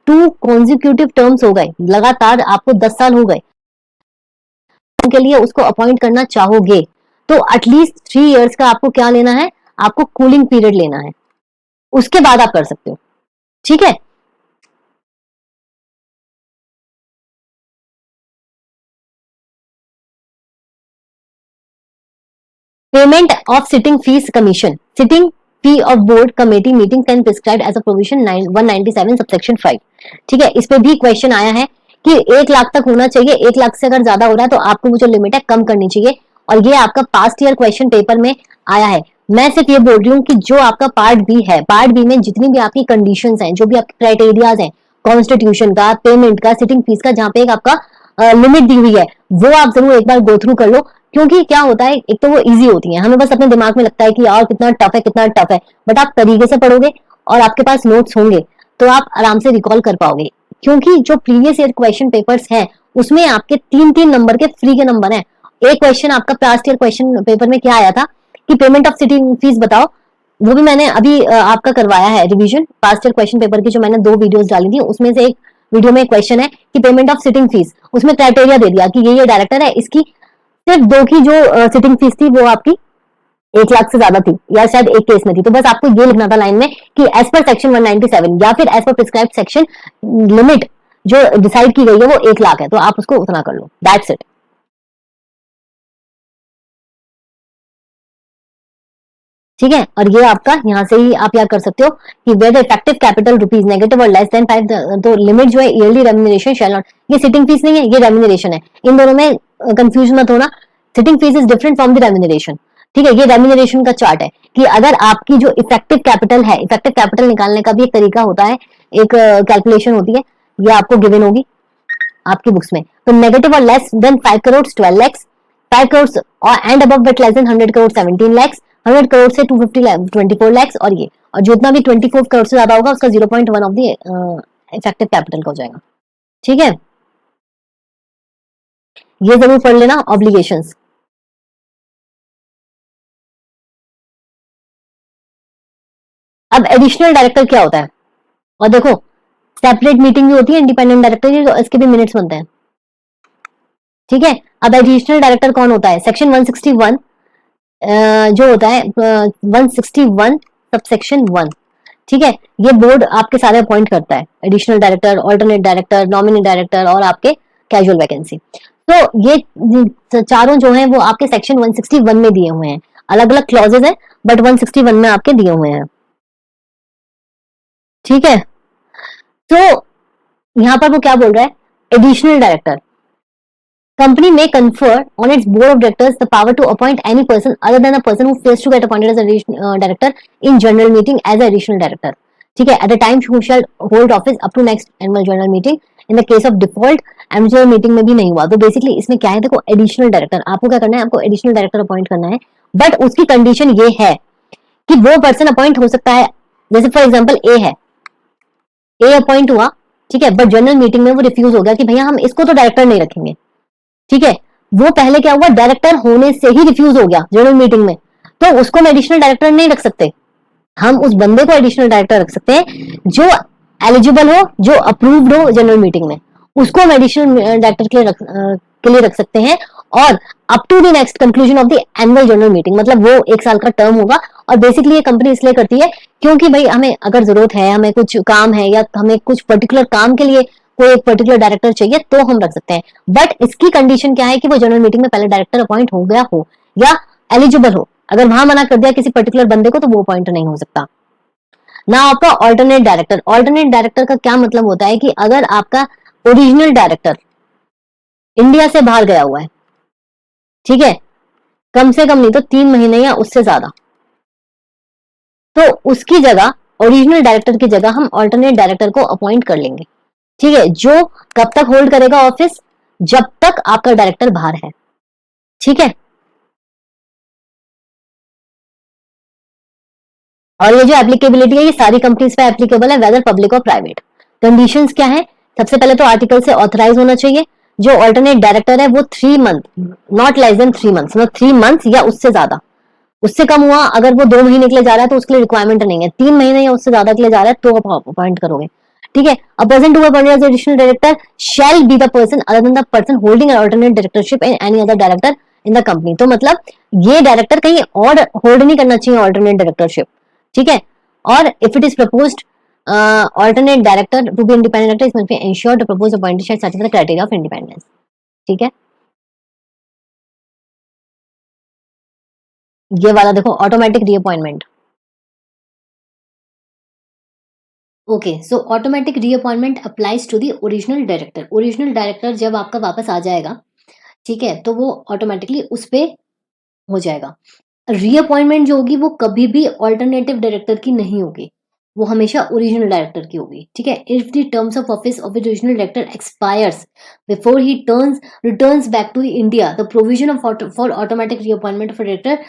2 कॉन्जिक्यूटिव टर्म्स हो गए, लगातार आपको 10 साल हो गए के लिए उसको अपॉइंट करना चाहोगे तो एटलीस्ट 3 years का आपको क्या लेना है, आपको कूलिंग पीरियड लेना है, उसके बाद आप कर सकते हो, ठीक है। Payment of sitting fees commission, sitting fee of board committee meeting can prescribe as a provision 197 subsection 5, ठीक है। इस पे भी क्वेश्चन आया है कि 1 लाख तक होना चाहिए, 1 लाख से अगर ज्यादा हो रहा है तो आपको वो जो लिमिट है कम करनी चाहिए, और ये आपका पास्ट ईयर क्वेश्चन पेपर में आया है। मैं सिर्फ ये बोल रही हूँ कि जो आपका पार्ट बी है, पार्ट बी में जितनी भी आपकी कंडीशंस हैं, जो भी आपके क्राइटेरियाज हैं, कॉन्स्टिट्यूशन का, पेमेंट का, सिटिंग फीस का, जहां पे एक आपका लिमिट दी हुई है, वो आप जरूर एक बार गो थ्रू कर लो। क्योंकि क्या होता है, एक तो वो इजी होती है, हमें बस अपने दिमाग में लगता है कि यार कितना टफ है, कितना टफ है, बट आप तरीके से पढ़ोगे और आपके पास नोट्स होंगे तो आप आराम से रिकॉल कर पाओगे। क्योंकि जो प्रीवियस ईयर क्वेश्चन पेपर्स हैं उसमें आपके 3-3 नंबर के फ्री के नंबर हैं। एक क्वेश्चन आपका लास्ट ईयर क्वेश्चन पेपर में क्या आया था कि पेमेंट ऑफ सिटिंग फीस बताओ, वो भी मैंने अभी आपका करवाया है revision, past year question paper की जो मैंने 2 वीडियोस डाली थी, उसमें से एक वीडियो में क्वेश्चन है कि पेमेंट ऑफ सिटिंग फीस, उसमें क्राइटेरिया दे दिया कि ये डायरेक्टर है, इसकी सिर्फ 2 की जो सिटिंग फीस थी वो आपकी 1 लाख से ज्यादा थी, या शायद एक केस में थी। तो बस आपको ये लिखना था लाइन में कि एज पर सेक्शन 197 या फिर as per prescribe section limit जो डिसाइड की गई है वो 1 लाख है, तो आप उसको उतना कर लो, दैट्स इट। ठीक है, और ये आपका यहाँ से ही आप याद कर सकते हो कि where the effective capital rupees negative और लेस देन 5, तो लिमिट जो है ईयरली रेम्यूनरेशन शैल नॉट, ये सिटिंग फीस नहीं है, ये रेम्यूनरेशन है, इन दोनों में कंफ्यूजन मत होना। Sitting fees is different from the remuneration, ठीक है। ये रेम्यूनरेशन का चार्ट है कि अगर आपकी जो इफेक्टिव कैपिटल है, इफेक्टिव कैपिटल निकालने का भी एक तरीका होता है, एक कैलकुलेशन होती है, ये आपको गिवन होगी आपकी बुक्स में। तो नेगेटिव और less than 5 crore 12 lakhs, 5 crore और and above but less than 100 crore 17 lakhs, 100 crore से 250 24 lakhs, और ये और जितना भी 24 करोड़ से ज्यादा होगा उसका 0.1 ऑफ द इफेक्टिव कैपिटल का हो जाएगा, ठीक है। ये जरूर पढ़ लेना ऑब्लिगेशंस। अब एडिशनल डायरेक्टर क्या होता है, और देखो सेपरेट मीटिंग भी होती है इंडिपेंडेंट डायरेक्टर की, तो इसके भी मिनट्स बनते हैं, ठीक है। अब एडिशनल डायरेक्टर कौन होता है, सेक्शन 161 जो होता है 161 सबसेक्शन 1, ठीक है। ये बोर्ड आपके सारे अपॉइंट करता है, additional director, alternate director, nominee director और आपके कैजुअल वैकेंसी। तो ये चारों जो हैं वो आपके सेक्शन 161 में दिए हुए हैं, अलग अलग क्लॉजेज हैं बट 161 में आपके दिए हुए हैं, ठीक है। तो यहाँ पर वो क्या बोल रहा है, additional director company may confer on its board of directors the power to appoint any person other than a person who fails to get appointed as a director in general meeting as a additional director, ठीक है, at the time who shall hold office up to next annual general meeting, in the case of default annual meeting में भी नहीं हुआ। तो basically इसमें क्या है, देखो एडिशनल डायरेक्टर आपको क्या करना है, आपको एडिशनल डायरेक्टर अपॉइंट करना है, बट उसकी कंडीशन ये है कि वो पर्सन अपॉइंट हो सकता है, जैसे फॉर एग्जाम्पल ए है, ए अपॉइंट हुआ, ठीक है, बट जनरल मीटिंग में वो रिफ्यूज हो गया कि भैया हम इसको तो डायरेक्टर नहीं रखेंगे, ठीक है। वो पहले क्या हुआ, डायरेक्टर होने से ही रिफ्यूज हो गया जनरल मीटिंग में, तो उसको हम एडिशनल डायरेक्टर नहीं रख सकते, हम उस बंदे को एडिशनल डायरेक्टर रख सकते हैं जो एलिजिबल हो, जो अप्रूव्ड हो जनरल मीटिंग में, उसको हम एडिशनल डायरेक्टर के लिए रख सकते हैं, और up to the next conclusion of the annual general meeting, मतलब वो 1 साल का टर्म होगा। और बेसिकली ये कंपनी इसलिए करती है क्योंकि भाई हमें अगर जरूरत है, हमें कुछ काम है या हमें कुछ पर्टिकुलर काम के लिए कोई एक पर्टिकुलर डायरेक्टर चाहिए तो हम रख सकते हैं, बट इसकी कंडीशन क्या है कि वो जनरल मीटिंग में पहले डायरेक्टर अपॉइंट हो गया हो या एलिजिबल हो, अगर वहां मना कर दिया किसी पर्टिकुलर बंदे को तो वो अपॉइंट नहीं हो सकता। ना आपका ऑल्टरनेट डायरेक्टर। ऑल्टरनेट डायरेक्टर का क्या मतलब होता है कि अगर आपका ओरिजिनल डायरेक्टर इंडिया से बाहर गया हुआ है, ठीक है, कम से कम नहीं तो 3 महीने या उससे ज्यादा, तो उसकी जगह, ओरिजिनल डायरेक्टर की जगह हम ऑल्टरनेट डायरेक्टर को अपॉइंट कर लेंगे, ठीक है, जो कब तक होल्ड करेगा ऑफिस, जब तक आपका डायरेक्टर बाहर है, ठीक है। और ये जो एप्लीकेबिलिटी है ये सारी कंपनीज पे एप्लीकेबल है, वेदर पब्लिक और प्राइवेट। कंडीशंस क्या है? सबसे पहले तो आर्टिकल से ऑथराइज होना चाहिए। जो ऑल्टरनेट डायरेक्टर है वो 3 month, not less then 3 months, मतलब 3 मंथ्स या उससे ज्यादा। उससे कम हुआ, अगर वो 2 महीने के लिए जा रहा है तो उसके लिए रिक्वायरमेंट नहीं है। 3 महीने या उससे ज्यादा के लिए जा रहा है तो आप अपॉइंट करोगे, ठीक है। A person to appoint as additional director shall be the person other than the person holding an alternate directorship in any other director in the company. तो मतलब ये डायरेक्टर कहीं और होल्ड नहीं करना चाहिए ऑल्टरनेट डायरेक्टरशिप, ठीक है। और if it is proposed alternate director to be independent director, it must be ensured the proposed appointee shall satisfy the criteria of independence, ठीक है। ये वाला देखो, automatic reappointment. Okay, so automatic reappointment applies to the original director. Original director जब आपका वापस आ जाएगा, ठीक है, तो वो ऑटोमेटिकली उस पे हो जाएगा। रीअपॉइंटमेंट जो होगी वो कभी भी ऑल्टरनेटिव डायरेक्टर की नहीं होगी, वो हमेशा ओरिजिनल डायरेक्टर की होगी, ठीक है। If the terms of office of the original director expires before he returns back to India, the provision of for automatic reappointment of director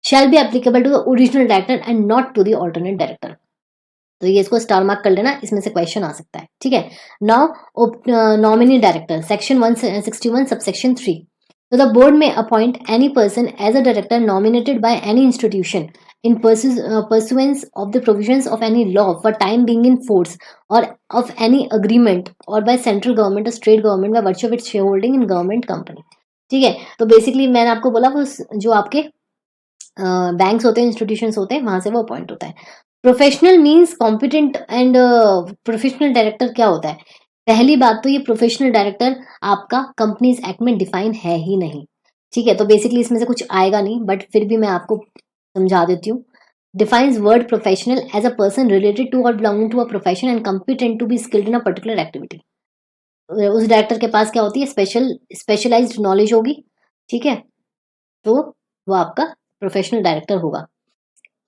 shall be applicable to the original director and not to the alternate director. तो ये इसको star mark कर लेना, इसमें से question आ सकता है, ठीक है। Now nominee director, section 161 subsection 3। So the board may appoint any person as a director nominated by any institution in pursuance of the provisions of any law for time being in force or of any agreement or by central government or state government by virtue of its shareholding in government company, ठीक है। तो basically मैंने आपको बोला वो जो आपके banks होते हैं, इंस्टीट्यूशंस होते हैं, वहां से वो अपॉइंट होता है। Professional means competent and professional director क्या होता है? पहली बात तो ये प्रोफेशनल डायरेक्टर आपका कंपनीज एक्ट में डिफाइन है ही नहीं, ठीक है। तो बेसिकली इसमें से कुछ आएगा नहीं, बट फिर भी मैं आपको समझा देती हूँ। Defines word professional as a person related to और belonging to a profession and competent to be skilled in a particular activity. उस डायरेक्टर के पास क्या होती है? स्पेशलाइज्ड नॉलेज होगी, ठीक है, तो वो आपका प्रोफेशनल डायरेक्टर होगा।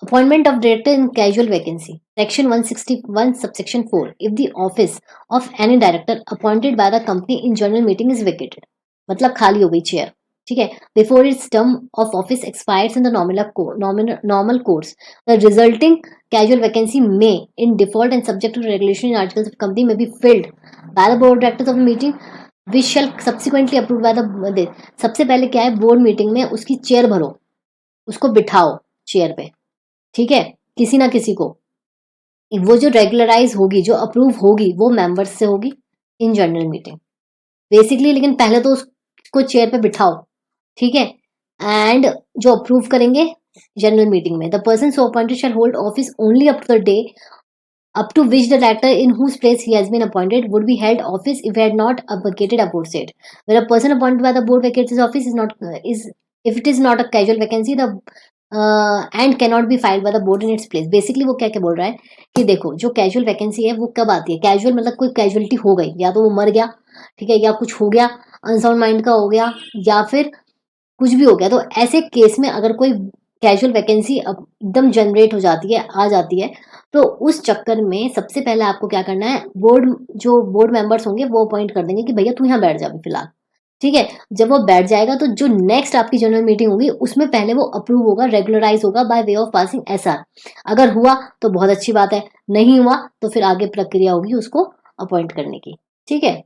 Appointment of director in casual vacancy. Section 161 subsection 4. If the office of any director appointed by the company in general meeting is vacated, मतलब खाली हो गई चेयर, ठीक है, before its term of office expires in the normal course, the resulting casual vacancy may, in default and subject to regulation in articles of company, may be filled by the board of directors of the meeting which shall subsequently approved by the। सबसे पहले क्या है, board meeting में उसकी chair भरो, उसको बिठाओ chair पे, ठीक है, किसी ना किसी को। वो जो रेगुलराइज होगी, जो अप्रूव होगी, वो मेंबर्स से होगी इन जनरल मीटिंग बेसिकली। लेकिन पहले तो उसको चेयर पे बिठाओ, ठीक है, एंड जो अप्रूव करेंगे जनरल मीटिंग में। The person so appointed shall hold office only up to the day up to which the director in whose place he has been appointed would be held office if he had not vacated aforesaid. Where a person appointed by the board vacates his office is if it is not a casual vacancy, the and cannot be filed by the board in its place. Basically वो क्या क्या बोल रहा है कि देखो, जो casual vacancy है वो कब आती है? कैजुअल मतलब कोई कैजुअलिटी हो गई, या तो वो मर गया, ठीक है, या कुछ हो गया, अनसाउंड माइंड का हो गया, या फिर कुछ भी हो गया। तो ऐसे केस में अगर कोई कैजुअल वैकेंसी एकदम जनरेट हो जाती है, आ जाती है, तो उस चक्कर में सबसे पहले आपको क्या करना है, जो बोर्ड मेंबर्स होंगे वो अपॉइंट कर देंगे कि भैया तू यहाँ बैठ जा अभी फिलहाल, ठीक है। जब वो बैठ जाएगा तो जो नेक्स्ट आपकी जनरल मीटिंग होगी उसमें पहले वो अप्रूव होगा, रेगुलराइज होगा bye way of passing SR. अगर हुआ तो बहुत अच्छी बात है, नहीं हुआ तो फिर आगे प्रक्रिया होगी उसको अपॉइंट करने की, ठीक है।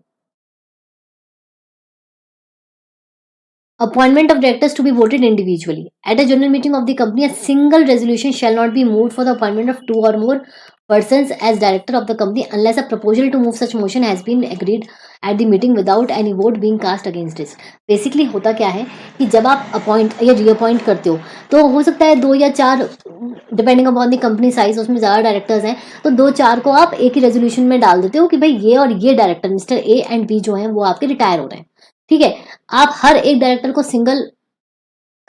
Appointment of directors to be voted individually. At a general meeting of the company, a single resolution shall not be moved for the appointment of 2 or more persons as director of the company unless a proposal to move such motion has been agreed at the meeting without any vote being cast against it. Basically होता क्या है कि जब आप appoint या reappoint करते हो तो हो सकता है 2 या 4, depending upon the company size, उसमें ज़्यादा डायरेक्टर्स हैं तो 2-4 को आप एक ही रेजोल्यूशन में डाल देते हो कि भाई ये और ये director mister A and B जो हैं वो आपके रिटायर हो रहे हैं, ठीक है। आप हर एक डायरेक्टर को सिंगल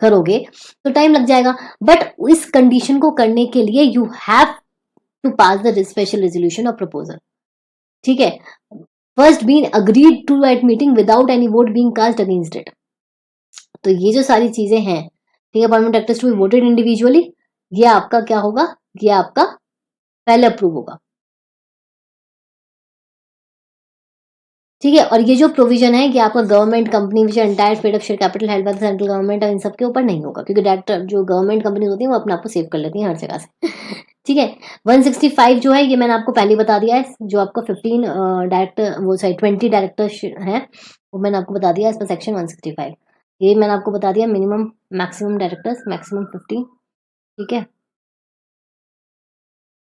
करोगे तो टाइम लग जाएगा, बट इस कंडीशन को करने के लिए you have to pass the special resolution और प्रपोजल। ठीक है, first been agreed to at meeting without any vote being cast against it. तो ये जो सारी चीजें हैं, ठीक है, appointment directors to be voted individually, ये आपका क्या होगा, ये आपका पहले अप्रूव होगा। ठीक है, और ये जो प्रोविजन है कि आपका government company which entire paid up share capital held by the central government, इन सब के ऊपर नहीं होगा, क्योंकि डायरेक्टर जो गवर्नमेंट कंपनी होती है वो अपने आप को सेव कर लेती है हर जगह से। ठीक है, 165 जो है ये मैंने आपको पहले बता दिया है, जो आपका 15 डायरेक्टर वो सॉरी 20 डायरेक्टर है वो मैंने आपको बता दिया है इसका सेक्शन 165। ये मैंने आपको बता दिया मिनिमम मैक्सिमम डायरेक्टर्स मैक्सिमम 15। ठीक है,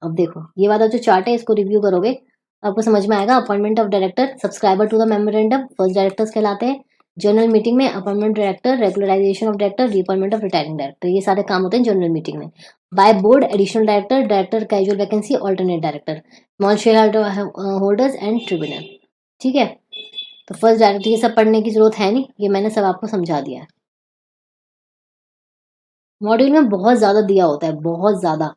अब देखो ये वाला जो चार्ट है इसको रिव्यू करोगे आपको समझ में आएगा। Appointment of director, subscriber to the memorandum, first directors कहलाते हैं। जनरल मीटिंग में appointment director, regularisation of director, reappointment of retiring director, ये सारे काम होते हैं जनरल मीटिंग में। By board, additional director, director casual vacancy, alternate director, small share holders and tribunal. ठीक है, तो फर्स्ट डायरेक्टर ये सब पढ़ने की जरूरत है नहीं, ये मैंने सब आपको समझा दिया है। मॉड्यूल में बहुत ज्यादा दिया होता है, बहुत ज्यादा।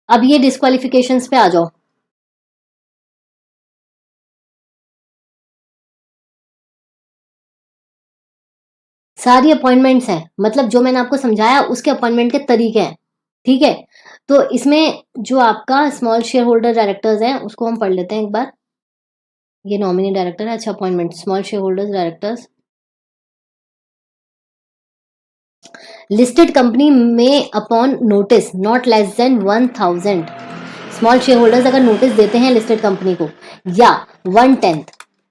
अब ये डिस्क्वालिफिकेशंस पे आ जाओ। सारी अपॉइंटमेंट्स हैं, मतलब जो मैंने आपको समझाया उसके अपॉइंटमेंट के तरीके हैं। ठीक है, तो इसमें जो आपका स्मॉल शेयर होल्डर डायरेक्टर्स हैं उसको हम पढ़ लेते हैं एक बार। ये नॉमिनी डायरेक्टर है। अच्छा, appointment small share holders directors, listed company में upon notice not less than 1000 small share holders अगर नोटिस देते हैं लिस्टेड कंपनी को, या 1/10,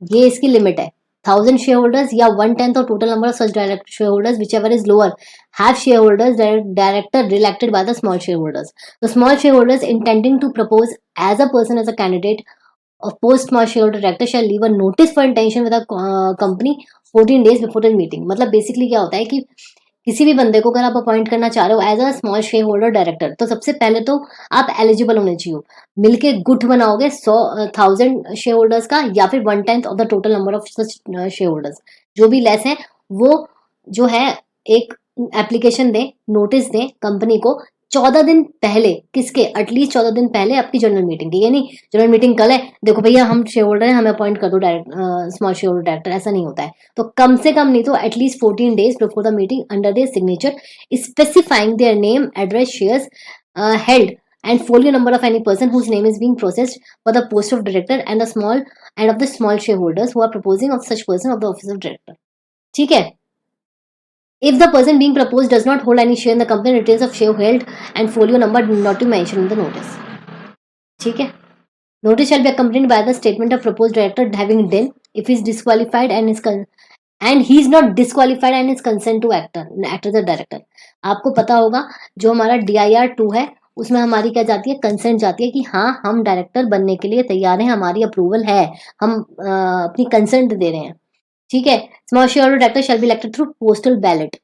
ये इसकी लिमिट है, 1000 शेयर होल्डर्स या 1/10 और total number of such direct share holders whichever is lower have share holders director reelected by the small share holders. तो small share holders intending to propose as a person as a candidate of post small shareholder director shall leave a notice for intention with a company 14 days before the meeting। मतलब basically क्या होता है कि किसी भी बंदे को अगर आप अपॉइंट करना चाह रहे हो as a small share holder director, तो सबसे पहले तो आप एलिजिबल होने चाहिए, मिलके गुट बनाओगे 1000 शेयर होल्डर्स का, या फिर 1/10 of the total number of such share holders, जो भी लेस है वो जो है एक एप्लीकेशन दे, नोटिस दे कंपनी को 14 दिन पहले, किसके, एटलीस्ट 14 दिन पहले आपकी जनरल मीटिंग की। ये नहीं जनरल मीटिंग कल है, देखो भैया हम शेयर होल्डर हैं, हमें अपॉइंट कर दो direct small share holder director, ऐसा नहीं होता है। तो कम से कम नहीं तो at least 14 days before the meeting under their signature specifying their name, address, shares held and folio number of any person whose name is being processed for the post of director and of the small shareholders who are proposing of such person of the office of director। ठीक है, if the person being proposed does not hold any share in the company, details of share held and folio number not to mention in the notice। ठीक है, notice shall be accompanied by the statement of proposed director having done if he is disqualified and he is not disqualified and is consent to act as a director। आपको पता होगा जो हमारा DIR 2 है उसमें हमारी क्या जाती है, कंसेंट जाती है कि हाँ हम डायरेक्टर बनने के लिए तैयार हैं, हमारी अप्रूवल है, हम अपनी कंसेंट दे रहे हैं। ठीक है, small share holder director shall be elected through postal ballot.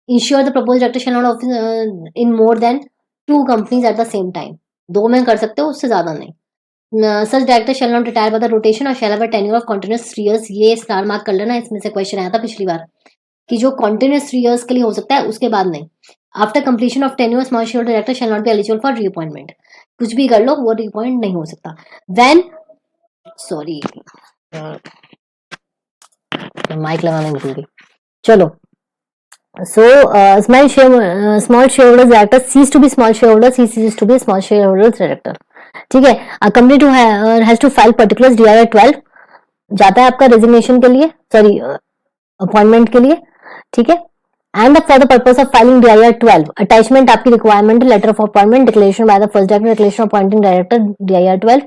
Ensure the propose director shall not office in more than 2 companies at the same time. 2 में कर सकते हो, उससे ज्यादा नहीं। Such director shall not retire by the rotation और shall have a tenure of continuous 3 years. ये star mark कर लेना, इसमें से क्वेश्चन आया था पिछली बार कि जो कंटीन्यूअस 3 इयर्स के लिए हो सकता है, उसके बाद नहीं। After completion of tenure small share director shall not be eligible for reappointment. कुछ भी कर लो वो रीअपॉइंट नहीं हो सकता। व्हेन सॉरी माइक लगाना भूल गई। चलो, so small shareholders director cease to be small shareholders, he ceases to be small shareholders director। ठीक है, a company to has to file particulars DIR 12 जाता है आपका रेजिग्नेशन के लिए, सॉरी अपॉइंटमेंट के लिए। ठीक है, and for the purpose of filing DIR 12 attachment आपकी requirement letter of appointment, declaration by the first director, declaration appointing director DIR 12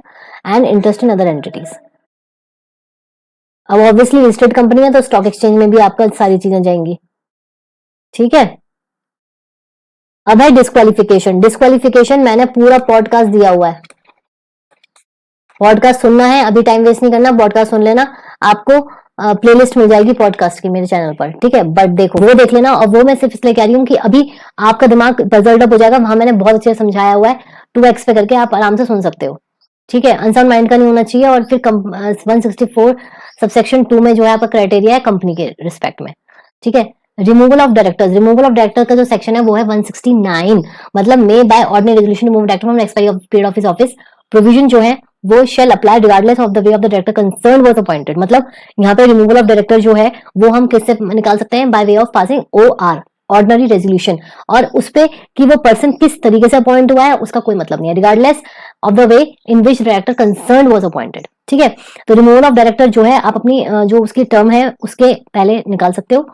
and interest in other entities. अब ऑब्वियसली लिस्टेड कंपनी है तो stock exchange में भी आपका सारी चीजें जाएंगी। ठीक है, अब है डिस्क्वालिफिकेशन। डिस्क्वालिफिकेशन मैंने पूरा पॉडकास्ट दिया हुआ है, पॉडकास्ट सुनना है, अभी टाइम वेस्ट नहीं करना, पॉडकास्ट सुन लेना, आपको प्लेलिस्ट मिल जाएगी पॉडकास्ट की मेरे चैनल पर। ठीक है, बट देखो वो देख लेना, और वो मैं सिर्फ इसलिए कह रही हूँ कि अभी आपका दिमाग पजल्ड अप हो जाएगा, वहां मैंने बहुत अच्छे से समझाया हुआ है, 2x पे करके आप आराम से सुन सकते हो। ठीक है, अनसाउंड माइंड का नहीं होना चाहिए। और फिर 164 सबसेक्शन 2 में जो है आपका क्राइटेरिया है कंपनी के रिस्पेक्ट में, ठीक है। Removal of directors, removal of director का जो सेक्शन है वो है 169, मतलब may by ordinary resolution remove director from expiry of period of his office. Provision जो है वो shall apply regardless of the way of the director concern was appointed, मतलब यहाँ पे रिमूवल ऑफ डायरेक्टर जो है वो हम किससे निकाल सकते हैं, bye way of passing OR, ordinary resolution, और उस पे कि वो पर्सन किस तरीके से अपॉइंट हुआ है उसका कोई मतलब नहीं है, regardless of the way in which director concern was appointed, ठीक है। तो रिमूवल ऑफ डायरेक्टर जो है आप अपनी जो उसकी टर्म है उसके पहले निकाल सकते हो।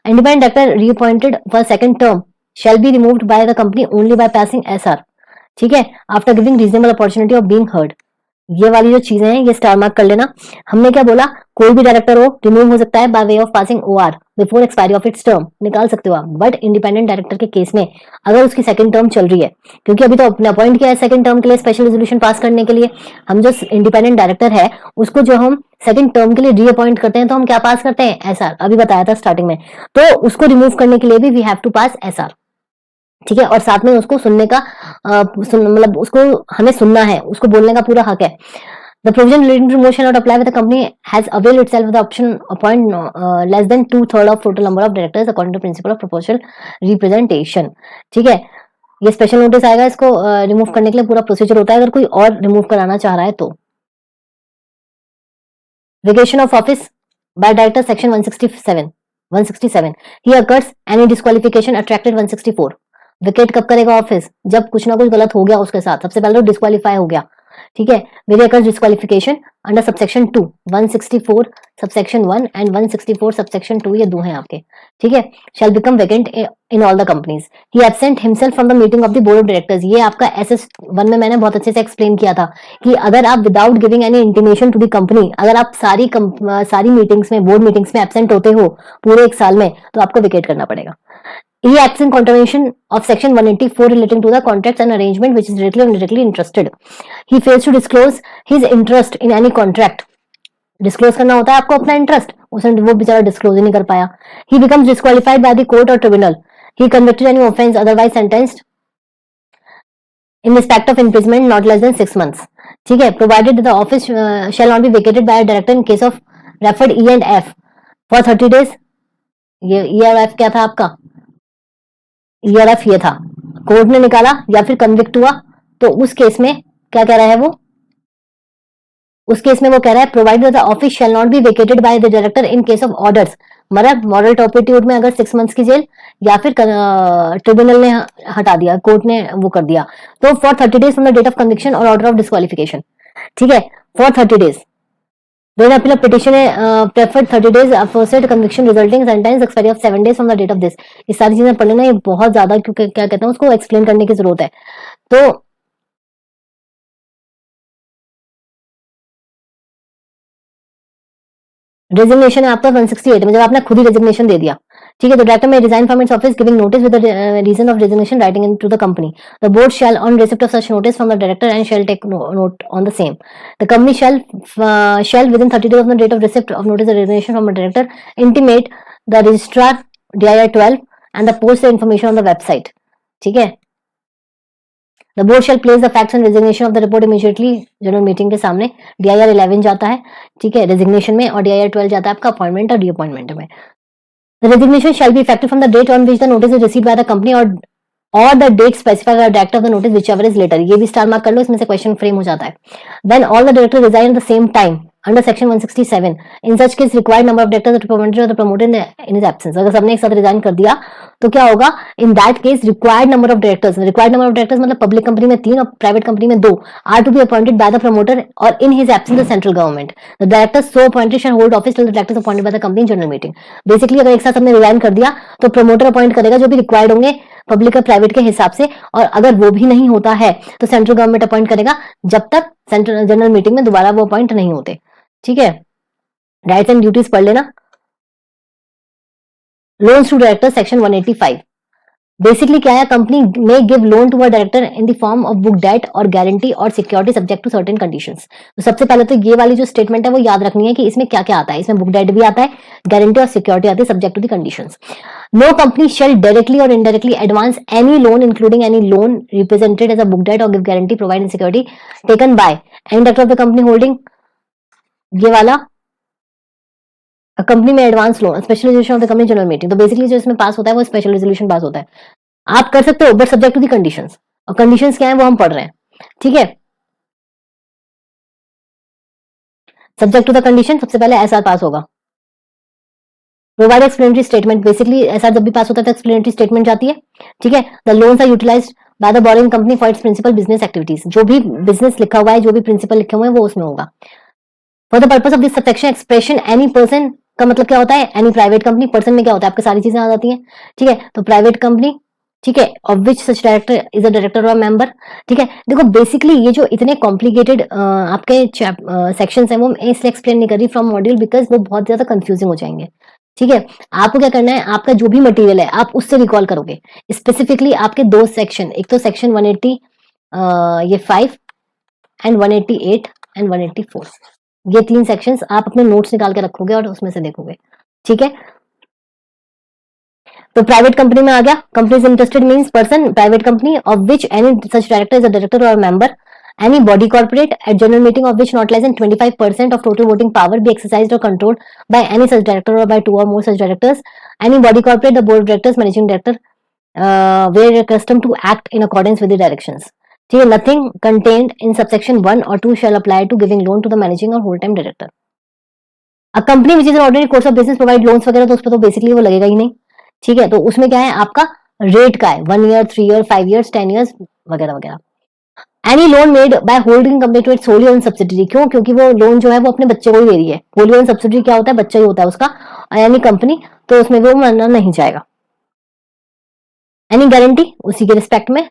Independent director reappointed for second term shall be removed by the company only by passing SR, ठीक है, after giving reasonable opportunity of being heard. ये वाली जो चीजें हैं ये स्टार मार्क कर लेना। हमने क्या बोला, कोई भी डायरेक्टर हो रिमूव हो सकता है bye way of passing OR before expiry of its term, निकाल सकते हो आप। बट इंडिपेंडेंट डायरेक्टर के केस में अगर उसकी सेकंड टर्म चल रही है, क्योंकि अभी तो अपने अपॉइंट किया है सेकंड टर्म के लिए स्पेशल रेजोल्यूशन पास करने के लिए, हम जो इंडिपेंडेंट डायरेक्टर है उसको जो हम सेकंड टर्म के लिए रीअपॉइंट करते हैं तो हम क्या पास करते हैं, SR, अभी बताया था स्टार्टिंग में। तो उसको रिमूव करने के लिए भी we have to pass SR, ठीक है। और साथ में उसको सुनने का मतलब उसको हमें सुनना है, उसको बोलने का पूरा हक है। The provision relating to promotion or apply with the company has availed itself of the option appoint less than 2/3 of total number of directors according to principle of proportional representation, ठीक है। ये स्पेशल नोटिस आएगा, इसको remove करने के लिए पूरा procedure होता है अगर कोई और रिमूव कराना चाह रहा है तो। Vacation of office by director section 167 he occurs any disqualification attracted 164। Wicket कब करेगा ऑफिस, जब कुछ ना कुछ गलत हो गया उसके साथ, सबसे पहले तो डिस्क्वालीफाई हो गया, ठीक है। मेरे occurs disqualification under subsection 2 164 subsection 1 and 164 subsection 2, ये दो हैं आपके, ठीक है। शैल become vacant in all the companies. He absent himself from the meeting of the board of directors. ये आपका SS1 में मैंने बहुत अच्छे से एक्सप्लेन किया था कि अगर आप without giving any intimation to the company, अगर आप सारी मीटिंग्स में, बोर्ड मीटिंग्स में एब्सेंट होते हो पूरे एक साल में, तो आपको विकेट करना पड़ेगा। He acts in contravention of section 184 relating to the contracts and arrangement which is directly or indirectly interested. He fails to disclose his interest in any contract. Disclose करना होता है आपको अपना इंटरेस्ट, उसने वो बेचारा डिस्क्लोज ही नहीं कर पाया। He becomes disqualified by the court or tribunal. He convicted any offence otherwise sentenced in respect of imprisonment not less than 6 months. ठीक है, provided the office shall not be vacated by a director in case of referred E and F for 30 days. ये E और F क्या था आपका, ERF ये था, court ने निकाला या फिर कन्विक्ट हुआ, तो उस केस में क्या कह रहा है वो, उस केस में वो कह रहा है provided the office shell not B vacated by the director in case of orders, मतलब मॉरल टॉर्पिट्यूड में अगर 6 मंथ्स की जेल या फिर ट्रिब्यूनल ने हटा दिया, कोर्ट ने वो कर दिया, तो for 30 days from the date of conviction or order of disqualification, ठीक है, for 30 days. Then appeal of petition preferred 30 days for said conviction resulting sentence expiry of 7 days from the date of this। ये सारी चीजें पढ़ लेना, ये बहुत ज्यादा क्योंकि क्या कहते हैं उसको एक्सप्लेन करने की जरूरत है। तो रेजिग्नेशन है आपका 168 में, जब आपने खुद ही रेजिग्नेशन दे दिया, ठीक है। तो director may resign from its office giving notice with the reason of resignation writing in to the company. The board shall on receipt of such notice from the director and shall take note on the same. The company shall within 30 days of the date of receipt of notice resignation from the director intimate the registrar DIR 12 and the post the information on the website, ठीक है। The board shall place the facts and resignation of the report immediately general meeting के सामने। DIR 11 जाता है, ठीक है, resignation में, और DIR 12 जाता है आपका अपॉइंटमेंट और रीअपॉइंटमेंट में। The resignation shall be effective from the date on which the notice is received by the company or the date specified by the director of the notice whichever is later। ये भी star mark कर लो, इसमें से question frame हो जाता है। When all the directors resign at the same time under section 167 in such case required number of directors or the promoted in his absence। अगर सबने एक साथ रिजाइन कर दिया तो क्या होगा, in that case required number of directors मतलब पब्लिक कंपनी में 3 और प्राइवेट कंपनी में 2 are to be appointed by the promoter और in his absence the central government. The directors so appointed shall hold office till the directors appointed by the company general meeting. Basically अगर एक साथ सबने resign कर दिया तो promoter appoint करेगा जो भी रिक्वायर्ड होंगे पब्लिक और प्राइवेट के हिसाब से, और अगर वो भी नहीं होता है तो सेंट्रल गवर्नमेंट अपॉइंट करेगा जब तक सेंट्रल जनरल मीटिंग में दोबारा वो अपॉइंट नहीं होते, ठीक है। राइट्स एंड ड्यूटीज पढ़ लेना। Loans to director section 185 basically क्या है, कंपनी में give loan to a director in the form of book debt और गारंटी और security subject to certain conditions. तो सबसे पहले तो ये वाली जो स्टेटमेंट है वो याद रखनी है कि इसमें क्या क्या आता है। इसमें बुक डेट भी आता है, गारंटी और सिक्योरिटी आती है subject to the conditions. No company shall directly और indirectly advance any loan including any loan represented as a book debt और give guarantee provide security taken by any director of the company holding, ये वाला company में advance loan, special resolution of the company general meeting. तो basically जो इसमें पास होता है वो स्पेशल रेजोल्यूशन पास होता है। आप कर सकते हो but subject to the conditions, और कंडीशंस क्या है वो हम पढ़ रहे हैं, ठीक है। सब्जेक्ट टू द कंडीशन, सबसे पहले एसआर पास होगा। Provide explanatory statement, basically SR जब भी पास होता है तो एक्सप्लेनेटरी स्टेटमेंट जाती है, ठीक है। The loans are utilised by the borrowing company for its principal business activities, जो भी बिजनेस लिखा हुआ है, जो भी प्रिंसिपल लिखे हुए हैं वो उसमें होगा। For the purpose of this subsection expression any person का मतलब क्या होता है, एनी प्राइवेट कंपनी। पर्सन में क्या होता है, आपके सारी चीजें आ जाती हैं, ठीक है। तो प्राइवेट कंपनी, ठीक है, of which such director is a director और मेंबर, ठीक है। देखो बेसिकली ये जो इतने कॉम्प्लिकेटेड आपके सेक्शंस हैं वो मैं इसलिए एक्सप्लेन नहीं कर रही फ्रॉम मॉड्यूल, बिकॉज वो बहुत ज्यादा कंफ्यूजिंग हो जाएंगे, ठीक है। आपको क्या करना है, आपका जो भी मटेरियल है आप उससे रिकॉल करोगे। स्पेसिफिकली आपके दो सेक्शन, एक तो सेक्शन 180 ये 5 एंड 188 एंड 184, ये 3 सेक्शंस आप अपने नोट्स निकाल के रखोगे और उसमें से देखोगे, ठीक है। तो प्राइवेट कंपनी में आ गया, company is interested means person, private company of which any such director is a director और member, any body corporate at general meeting of which not less than 25% of total voting power be exercised or controlled by any such director or by 2 or more such directors, any body corporate, the board of directors, managing director were accustomed to act in accordance with the directions, ठीक है। nothing contained in subsection 1 or 2 shall apply to giving loan to the managing or whole time director। अब company which is an ordinary course of business provide loans वगैरह, तो उस पर तो basically वो लगेगा ही नहीं, ठीक है। तो उसमें क्या है, आपका रेट का है 1 ईयर, 3 ईयर, 5 ईयर्स, 10 ईयर्स वगैरह वगैरह। Any loan made by holding company to its wholly own subsidiary, क्यों, क्योंकि वो लोन जो है वो अपने बच्चे को ही दे रही है। होली ओन सब्सिडरी क्या होता है, बच्चा ही होता है उसका, यानी कंपनी, तो उसमें वो मानना नहीं जाएगा। एनी गारंटी, उसी के रिस्पेक्ट में,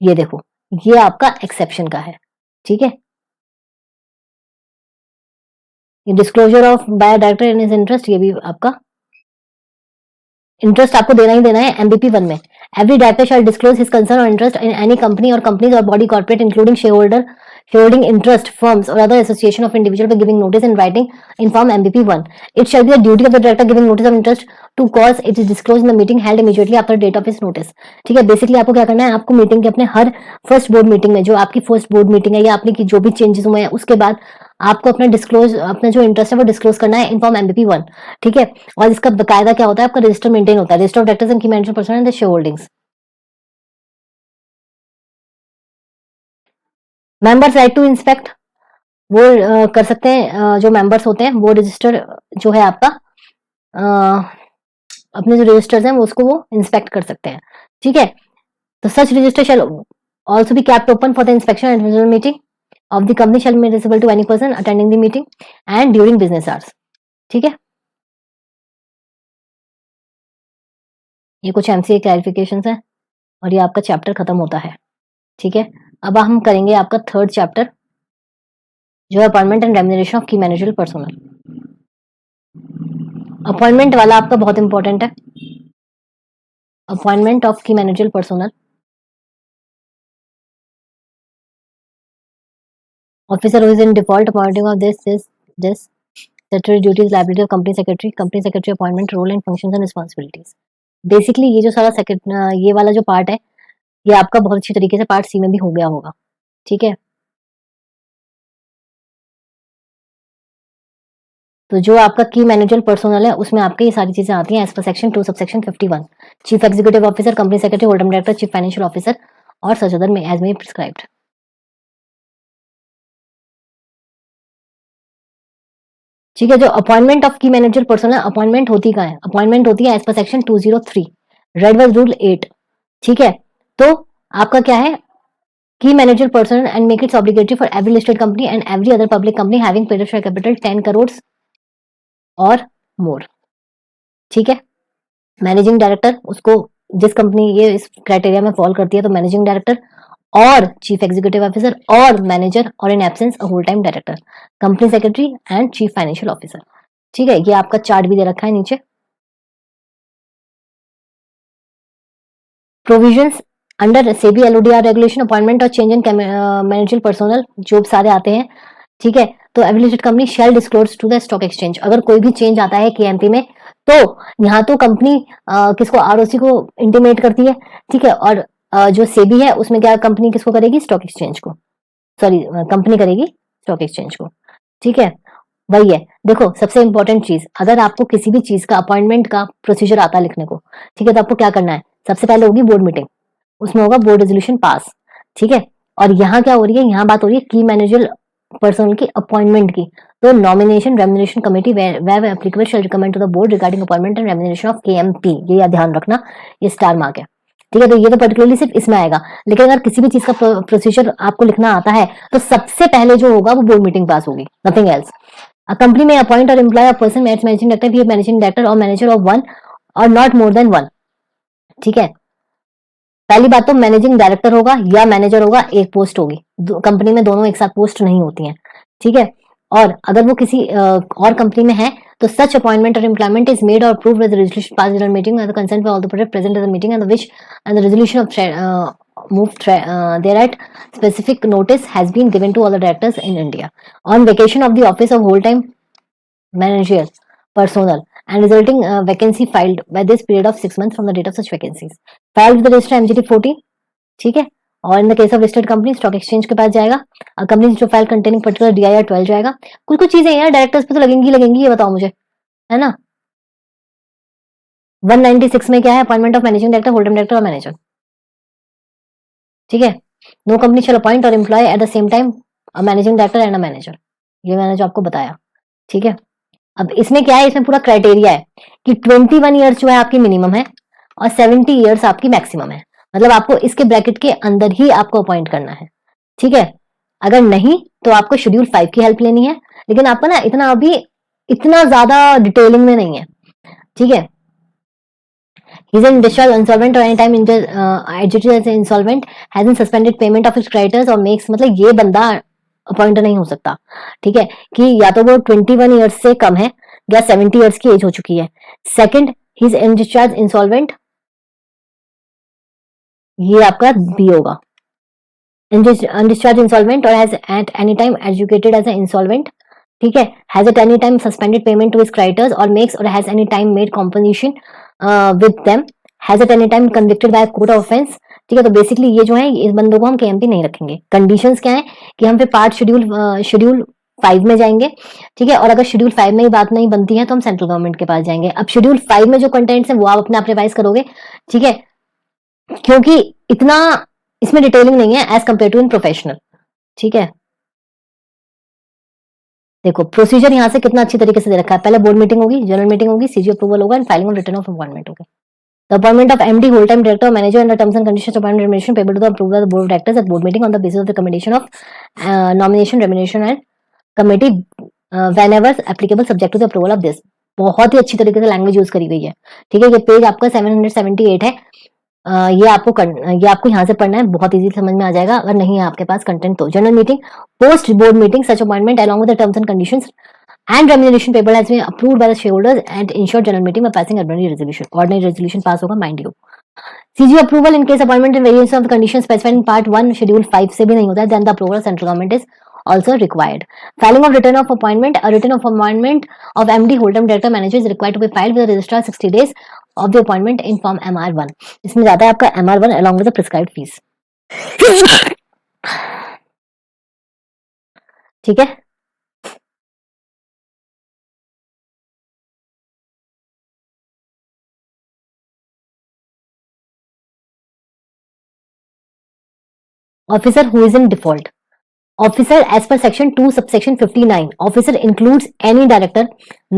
ये देखो ये आपका एक्सेप्शन का है, ठीक है। Disclosure of by director in his interest, ये भी आपका इंटरेस्ट आपको देना ही देना है। एमबीपी 1 में every director shall disclose his concern और इंटरेस्ट इन एनी कंपनी और कंपनीज और body corporate including shareholding interest firms or other association of individual by giving notice in writing in form MBP 1. It shall be the duty of the director giving notice of interest to cause it is disclosed in the meeting held immediately after the date of his notice, ठीक है। Basically आपको क्या करना है, आपको meeting के अपने हर first board meeting में, जो आपकी फर्स्ट बोर्ड मीटिंग है या आपने की जो भी चेंजेस हुए हैं उसके बाद आपको अपना डिस्क्लोज, अपना जो इंटरेस्ट है वो डिस्क्लोज करना है इन फॉर्म MBP 1, ठीक है। और इसका बकायदा क्या होता है, आपका रजिस्टर मेंटेन होता है, register of directors and key management person and the share holdings. Members right to inspect, वो कर सकते हैं, जो मेंबर्स होते हैं वो रजिस्टर जो है आपका अपने जो रजिस्टर्स हैं वो उसको वो इंस्पेक्ट कर सकते हैं, ठीक है। तो such register shall also be kept open for the inspection and visual meeting of the company shall be made visible to any person attending the meeting and during business hours, ठीक है। ये कुछ एमसीए क्लैरिफिकेशंस हैं और ये आपका chapter खत्म होता है, ठीक है। अब हम करेंगे आपका थर्ड चैप्टर जो है अपॉइंटमेंट एंड रेम्यूनरेशन ऑफ की मैनेजरियल पर्सनल। अपॉइंटमेंट वाला आपका बहुत इंपॉर्टेंट है, अपॉइंटमेंट ऑफ की managerial personal. Officer who is in default appointing of this statutory duties liability of company secretary appointment role and functions and responsibilities। Basically ये जो सारा ये वाला जो पार्ट है ये आपका बहुत अच्छी तरीके से पार्ट सी में भी हो गया होगा, ठीक है। तो जो आपका की मैनेजर पर्सनल है उसमें आपके ये सारी चीजें आती हैं as per section 2 subsection 51। Chief executive officer, company secretary, whole time director, chief financial officer और सच अदर में एज में प्रिस्क्राइब्ड। ठीक है, जो appointment of key manager person है, अपॉइंटमेंट होती कहाँ है, अपॉइंटमेंट होती है एज पर सेक्शन 203 रेडवर्ड रूल 8, ठीक है। तो आपका क्या है, की manager person and make it's obligatory for every listed company and every other public company having paid share capital 10 crore और मोर, ठीक है। मैनेजिंग डायरेक्टर, उसको जिस कंपनी ये इस क्राइटेरिया में फॉल करती है तो मैनेजिंग डायरेक्टर और चीफ एग्जीक्यूटिव ऑफिसर और मैनेजर और in absence a whole time director, company secretary and chief financial officer, ठीक है। ये आपका चार्ट भी दे रखा है नीचे। Provisions under SEBI LODR regulation appointment और चेंज इन मैनेजरियल पर्सनल जो सारे आते हैं, ठीक है। तो affiliated company shall disclose to the stock exchange, अगर कोई भी चेंज आता है केएमपी में तो यहाँ तो कंपनी किसको, आरओसी को इंटीमेट करती है, ठीक है। और जो सेबी है उसमें क्या कंपनी किसको करेगी, स्टॉक एक्सचेंज को, सॉरी कंपनी करेगी स्टॉक एक्सचेंज को। ठीक है, वही है। देखो सबसे इंपॉर्टेंट चीज, अगर आपको किसी भी चीज का अपॉइंटमेंट का प्रोसीजर आता है लिखने को, ठीक है, तो आपको क्या करना है, सबसे पहले होगी बोर्ड मीटिंग, उसमें होगा बोर्ड रेजोल्यूशन पास, ठीक है। और यहाँ क्या हो रही है, यहाँ बात हो रही है की मैनेजर पर्सनल की अपॉइंटमेंट की। तो nomination remuneration committee where applicable shall recommend to the board regarding appointment and remuneration of KMP, ये ध्यान रखना, ये स्टार मार्क है, ठीक है। तो ये तो पर्टिकुलरली सिर्फ इसमें आएगा, लेकिन अगर किसी भी चीज का प्रोसीजर आपको लिखना आता है तो सबसे पहले जो होगा वो बोर्ड मीटिंग पास होगी, nothing else. A company may appoint or employ a person as managing director, be a managing director or manager of one or not more than one, ठीक है। पहली बात तो मैनेजिंग डायरेक्टर होगा या मैनेजर होगा, एक पोस्ट होगी, कंपनी में दोनों एक साथ पोस्ट नहीं होती हैं, ठीक है। और अगर वो किसी और कंपनी में है तो सच अपॉइंटमेंट और एम्प्लॉयमेंट इज मेड और approved with resolution pass general meeting and the consent for all the project present at the meeting and which and the resolution of move there at specific notice has been given to all the directors in India on vacation of the office of whole time managerial personnel and resulting vacancy filed by this period of 6 months from the date of such vacancies filed with the register MGT 14, ठीक है। और इन the case of listed company stock exchange के पास जाएगा, company जो file containing particular DIR 12 जाएगा। कुछ कुछ चीजें यार डायरेक्टर्स पे तो लगेंगी लगेंगी, ये बताओ मुझे, है ना। 196 में क्या है, appointment of managing director, whole time director और मैनेजर, ठीक है। नो कंपनी शैल अपॉइंट और employ at the same time a managing director and a manager, ये मैंने जो आपको बताया, ठीक है। अब इसमें क्या है, इसमें पूरा क्राइटेरिया है कि 21 ईयर्स जो है आपकी मिनिमम है और 70 ईयर्स आपकी मैक्सिमम है, मतलब आपको इसके ब्रैकेट के अंदर ही आपको अपॉइंट करना है, ठीक है। अगर नहीं तो आपको शेड्यूल 5 की हेल्प लेनी है, लेकिन आपको ना इतना अभी इतना ज्यादा डिटेलिंग में नहीं है, ठीक है। He's in discharge, insolvent or anytime adjudged as insolvent, hasn't suspended payment of his creditors or makes, मतलब ये बंदा अपॉइंट नहीं हो सकता, ठीक है, कि या तो वो 21 ईयर्स से कम है या 70 ईयर्स की एज हो चुकी है। Second, he is in discharge insolvent, ये आपका बी होगा, अनडिस्चार्ज इंसॉल्वेंट और has at any time adjudicated as a insolvent, ठीक है, has at any time suspended payment to his creditors और मेक्स और has any time made composition with them, has at any time convicted by court of offence, ठीक है। तो basically ये जो है इस बंदों को हम केएमपी नहीं रखेंगे। कंडीशंस क्या है कि हम फिर पार्ट शेड्यूल 5 में जाएंगे, ठीक है। और अगर शेड्यूल 5 में ही बात नहीं बनती है तो हम सेंट्रल गवर्नमेंट के पास जाएंगे। अब शेड्यूल 5 में जो कंटेंट्स है वो आप अपने आप रिवाइज करोगे, ठीक है, क्योंकि इतना इसमें डिटेलिंग नहीं है as compare to in professional, ठीक है। देखो प्रोसीजर यहाँ से कितना अच्छी तरीके से दे रखा है, पहले बोर्ड मीटिंग होगी, जनरल मीटिंग होगी, सीजी अप्रूवल होगा and filing of return of appointment होगी। The appointment of MD, whole-time director, or manager under terms and conditions of appointment remuneration payable to the approval of the board of directors at board meeting on the basis of the recommendation of nomination, remuneration and committee whenever applicable subject to the approval of this। बहुत ही अच्छी तरीके से language use करी गई है, ठीक है। ये पेज आपका 778 है, ये आपको यहाँ से पढ़ना है, बहुत इजी समझ में आ जाएगा अगर नहीं है आपके पास कंटेंट तो। General meeting, post board meeting, such appointment along with the terms and conditions and remuneration payable has been approved by the shareholders and ensured general meeting by passing ordinary resolution। ordinary resolution पास होगा, mind you. CG approval in case appointment and variance of the conditions specified in part 1 schedule 5 से भी नहीं होता है, then the approval of central government is also required। filing of return of appointment, a return of appointment of MD, whole-time director, manager is required to be filed with the registrar 60 days of the appointment in form MR1। इसमें जाता है आपका MR1 along with the prescribed fees, ठीक है। Officer who is in default, officer as per section 2 subsection 59, officer includes any director,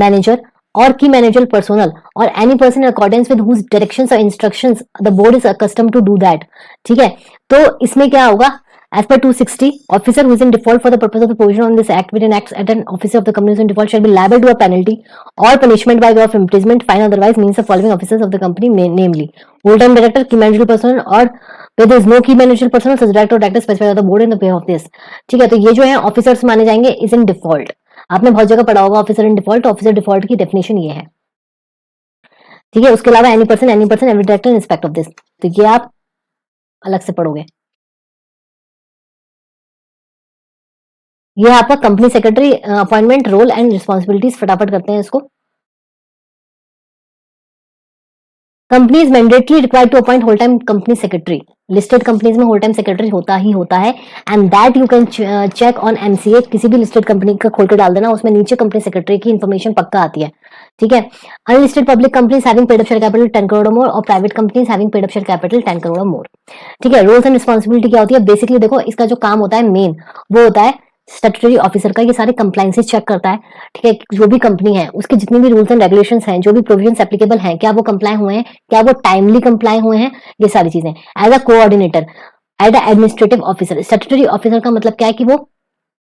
manager or key managerial personnel or any person in accordance with whose directions or instructions the board is accustomed to do that, ठीक है। तो इसमें क्या होगा, as per 260, officer who is in default for the purpose of the provision on this act within acts at an officer of the company who is in default shall be liable to a penalty or punishment by way of imprisonment, fine, otherwise means the following officers of the company, namely whole-time director, key managerial personnel or where there is no key managerial personnel such director or director specified by the board in the pay of this, ठीक है। तो ये जो है officers माने जाएंगे is in default. आपने बहुत जगह पढ़ा होगा officer in default, officer default की डेफिनेशन ये है, ठीक है। उसके अलावा any person every director in respect of this, तो ये आप अलग से पढ़ोगे। ये आपका company secretary appointment role and responsibilities, फटाफट करते हैं इसको। Company is mandately required to appoint whole time company secretary. Listed companies में होल टाइम सेक्रेटरी होता है and that you can check on MCA. किसी भी लिस्टेड कंपनी का खोल के डाल देना, उसमें नीचे कंपनी सेक्रेटरी की इंफॉर्मेशन पक्का आती है, ठीक है। Unlisted public companies having paid up share capital 10 crore और मोर और private companies having paid up share capital 10 crore और मोर, ठीक है। रोल्स एंड रिस्पॉन्सिबिलिटी क्या होती है? बेसिकली देखो, इसका जो काम होता है मेन, वो होता है स्टैट्यूटरी ऑफिसर का। ये सारे कंप्लायंसेस चेक करता है, ठीक है। जो भी कंपनी है उसके जितने भी रूल्स एंड रेगुलेशंस हैं, जो भी प्रोविजंस एप्लीकेबल हैं, क्या वो कंप्लाई हुए हैं, क्या वो टाइमली कंप्लाई हुए हैं, ये सारी चीजें। As a coordinator, as a administrative officer, statutory officer का मतलब क्या है कि वो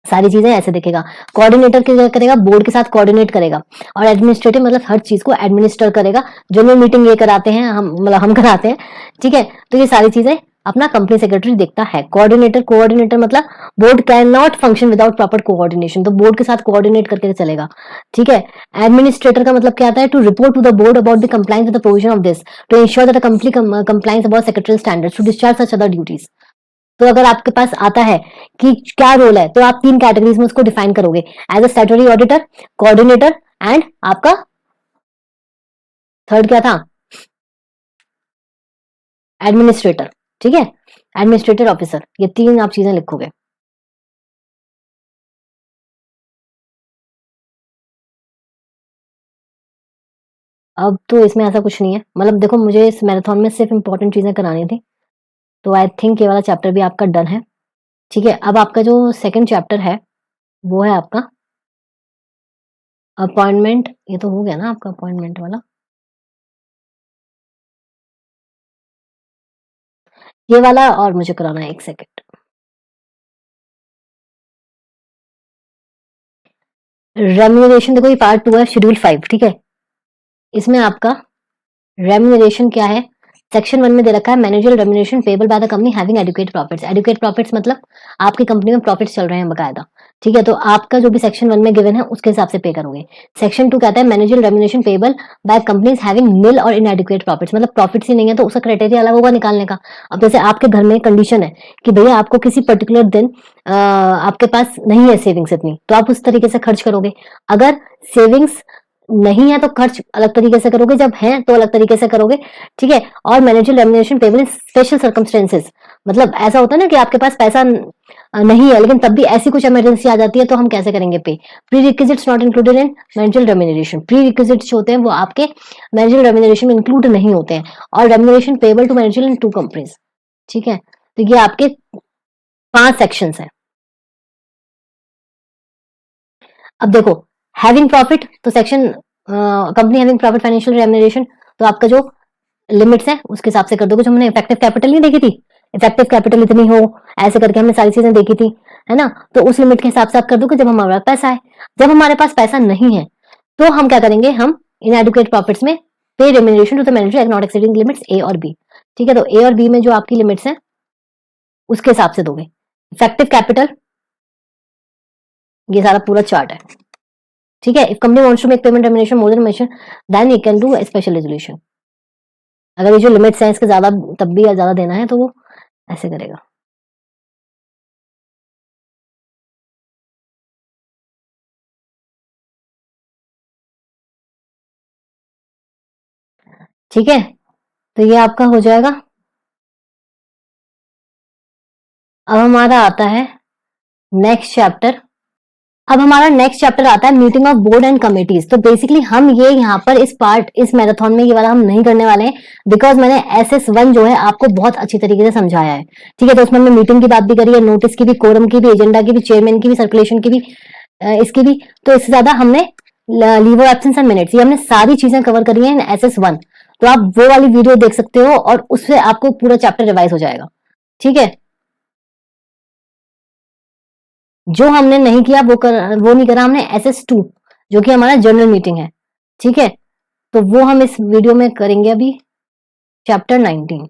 सारी चीजें ऐसे देखेगा। कोऑर्डिनेटर क्या करेगा? बोर्ड के साथ कोऑर्डिनेट करेगा। और एडमिनिस्ट्रेटिव मतलब हर चीज को एडमिनिस्टर करेगा। जनरल मीटिंग ये कराते हैं हम, मतलब हम कराते हैं, ठीक है। तो ये सारी चीजें अपना कंपनी सेक्रेटरी देखता है। कोऑर्डिनेटर मतलब board can not function without proper coordination, तो बोर्ड के साथ कोऑर्डिनेट करके चलेगा, ठीक है। एडमिनिस्ट्रेटर का मतलब क्या आता है? To report to the board about the compliance with the provision of this, to ensure that the complete compliance about secretary standards, to discharge such other duties. तो अगर आपके पास आता है कि क्या रोल है, तो आप 3 कैटेगरीज में उसको डिफाइन करोगे, as a statutory auditor, coordinator and आपका थर्ड क्या था? एडमिनिस्ट्रेटर, ठीक है। एडमिनिस्ट्रेटिव ऑफिसर, ये 3 आप चीजें लिखोगे। अब तो इसमें ऐसा कुछ नहीं है, मतलब देखो, मुझे इस मैराथन में सिर्फ इंपॉर्टेंट चीजें करानी थी, तो आई थिंक ये वाला चैप्टर भी आपका डन है, ठीक है। अब आपका जो सेकंड चैप्टर है वो है आपका अपॉइंटमेंट। ये तो हो गया ना आपका अपॉइंटमेंट वाला। ये वाला और मुझे कराना है, एक सेकेंड। रेम्यूनरेशन, देखो ये पार्ट 2 है, शेड्यूल 5, ठीक है। इसमें आपका रेम्यूनरेशन क्या है? सेक्शन 1 में दे रखा है manager remuneration payable by the company having adequate profits. Adequate profits मतलब आपकी कंपनी में प्रॉफिट्स चल रहे हैं बकायदा, ठीक है। तो आपका जो भी सेक्शन 1 में गिवन है उसके हिसाब से पे करोगे। सेक्शन 2 कहता है manager remuneration payable by companies having nil और इनएडुकेट प्रॉफिट्स, मतलब प्रॉफिट्स ही नहीं है तो उसका क्राइटेरिया अलग होगा निकालने का। अब जैसे आपके घर में कंडीशन है कि भैया आपको किसी पर्टिकुलर दिन आपके पास नहीं है सेविंग्स इतनी, तो आप उस तरीके से खर्च करोगे। अगर सेविंग्स नहीं है तो खर्च अलग तरीके से करोगे, जब है तो अलग तरीके से करोगे, ठीक है। और manager remuneration payable in special circumstances, मतलब ऐसा होता है ना कि आपके पास पैसा नहीं है लेकिन तब भी ऐसी कुछ इमरजेंसी आ जाती है, तो हम कैसे करेंगे पे? Pre requisites not included in manager remuneration. Pre requisites जो होते हैं वो आपके मैनेजर रेम्यूनरेशन में इंक्लूड नहीं होते हैं। और remuneration payable to manager in 2 companies, ठीक है। तो ये आपके 5 सेक्शंस हैं। अब देखो, हैविंग प्रॉफिट, तो section company having profit financial remuneration, तो आपका जो लिमिट्स है उसके हिसाब से कर दोगे। जो हमने इफेक्टिव कैपिटल नहीं देखी थी, इफेक्टिव कैपिटल इतनी हो, ऐसे करके हमने सारी चीजें देखी थी, है ना। तो उस लिमिट के हिसाब से आप कर दोगे जब हमारे पास पैसा है। जब हमारे पास पैसा नहीं है तो हम क्या करेंगे? हम इनएडुकेट प्रॉफिट्स में pay remuneration to the manager not exceeding limits A और बी, ठीक है। तो ए और बी में जो आपकी लिमिट्स है उसके हिसाब से दोगे। इफेक्टिव कैपिटल, ये सारा पूरा चार्ट है, ठीक है। If company wants to make payment remuneration more than mention, then you can do special resolution. अगर ये जो लिमिट्स हैं इसके ज्यादा, तब भी ज्यादा देना है तो वो ऐसे करेगा। ठीक है, तो ये आपका हो जाएगा। अब हमारा आता है नेक्स्ट चैप्टर। अब हमारा नेक्स्ट चैप्टर आता है meeting of board and committees. तो बेसिकली हम ये यहाँ पर इस मैराथन में ये वाला हम नहीं करने वाले हैं, बिकॉज मैंने SS1 जो है आपको बहुत अच्छी तरीके से समझाया है, ठीक है। तो उसमें हमने मीटिंग की बात भी करी है, नोटिस की भी, कोरम की भी, एजेंडा की भी, चेयरमैन की भी, सर्कुलेशन की भी, इसकी भी। तो इससे ज्यादा हमने leave of absence and minutes, ये हमने सारी चीजें कवर करी है SS1। तो आप वो वाली वीडियो देख सकते हो और उससे आपको पूरा चैप्टर रिवाइज हो जाएगा, ठीक है। जो हमने नहीं किया वो नहीं करा हमने SS2, जो कि हमारा जनरल मीटिंग है, ठीक है। तो वो हम इस वीडियो में करेंगे अभी, चैप्टर 19।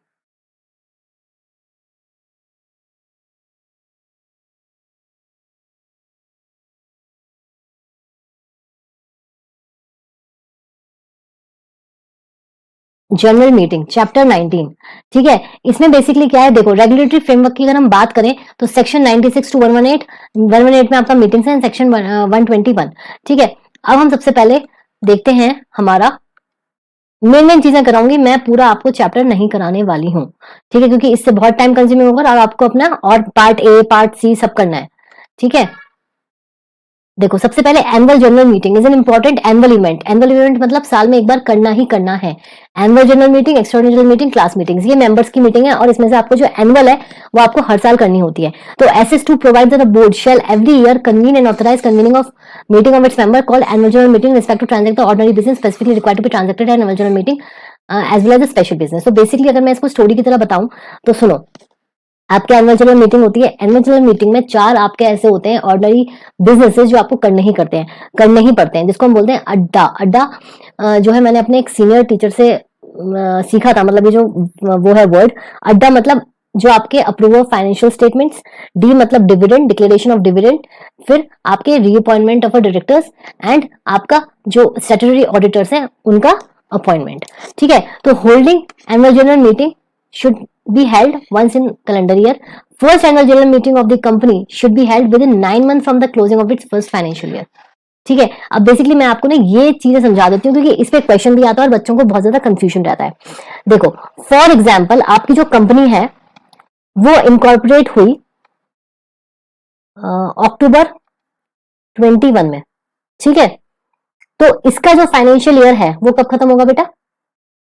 जनरल मीटिंग चैप्टर 19, ठीक है। इसमें बेसिकली क्या है, देखो, रेगुलेटरी फ्रेमवर्क की अगर हम बात करें तो सेक्शन 96 टू 118 में आपका मीटिंग्स है, सेक्शन 121, ठीक है। अब हम सबसे पहले देखते हैं हमारा मेन चीजें कराऊंगी, मैं पूरा आपको चैप्टर नहीं कराने वाली हूँ, ठीक है, क्योंकि इससे बहुत टाइम कंज्यूमिंग होगा और आपको अपना और पार्ट ए पार्ट सी सब करना है, ठीक है। देखो सबसे पहले annual general meeting is an important annual event. Annual event मतलब साल में एक बार करना ही करना है। Annual general meeting, extraordinary meeting, class meetings, ये मेंबर्स की मीटिंग है और इसमें से आपको जो एनुअल है वो आपको हर साल करनी होती है। तो SS two provide the board shall every year convene and authorise convening of meeting of its member called annual general meeting respect to transact the ordinary business specifically required to be transacted at annual general meeting as well as special business. तो basically अगर मैं इसको story की तरह बताऊं तो सुनो, आपके एनुअल जनरल मीटिंग होती है। एनुअल जनरल मीटिंग में 4 आपके ऐसे होते हैं ऑर्डिनरी बिजनेसेस जो आपको करने ही करते हैं, करने ही पड़ते हैं, जिसको हम बोलते हैं अड्डा। अड्डा जो है मैंने अपने एक सीनियर टीचर से सीखा था, मतलब ये जो वो है वर्ड अड्डा, मतलब जो आपके approval of financial statements, D मतलब डिविडेंड, डिक्लेरेशन ऑफ डिविडेंड, फिर आपके रीअपॉइंटमेंट ऑफ डायरेक्टर्स एंड आपका जो स्टैट्यूटरी ऑडिटर्स हैं उनका अपॉइंटमेंट, ठीक है। तो holding annual general meeting should be held once in calendar year. First annual general meeting of the company should be held within 9 months from the closing of its first financial year. ठीक है, अब basically मैं आपको ना ये चीजें समझा देती हूँ क्योंकि इस पे क्वेश्चन भी आता है और बच्चों को बहुत ज्यादा कंफ्यूजन रहता है। देखो फॉर एग्जाम्पल आपकी जो कंपनी है वो इनकॉर्पोरेट हुई अक्टूबर 21 में, ठीक है। तो इसका जो फाइनेंशियल ईयर है वो कब खत्म होगा बेटा?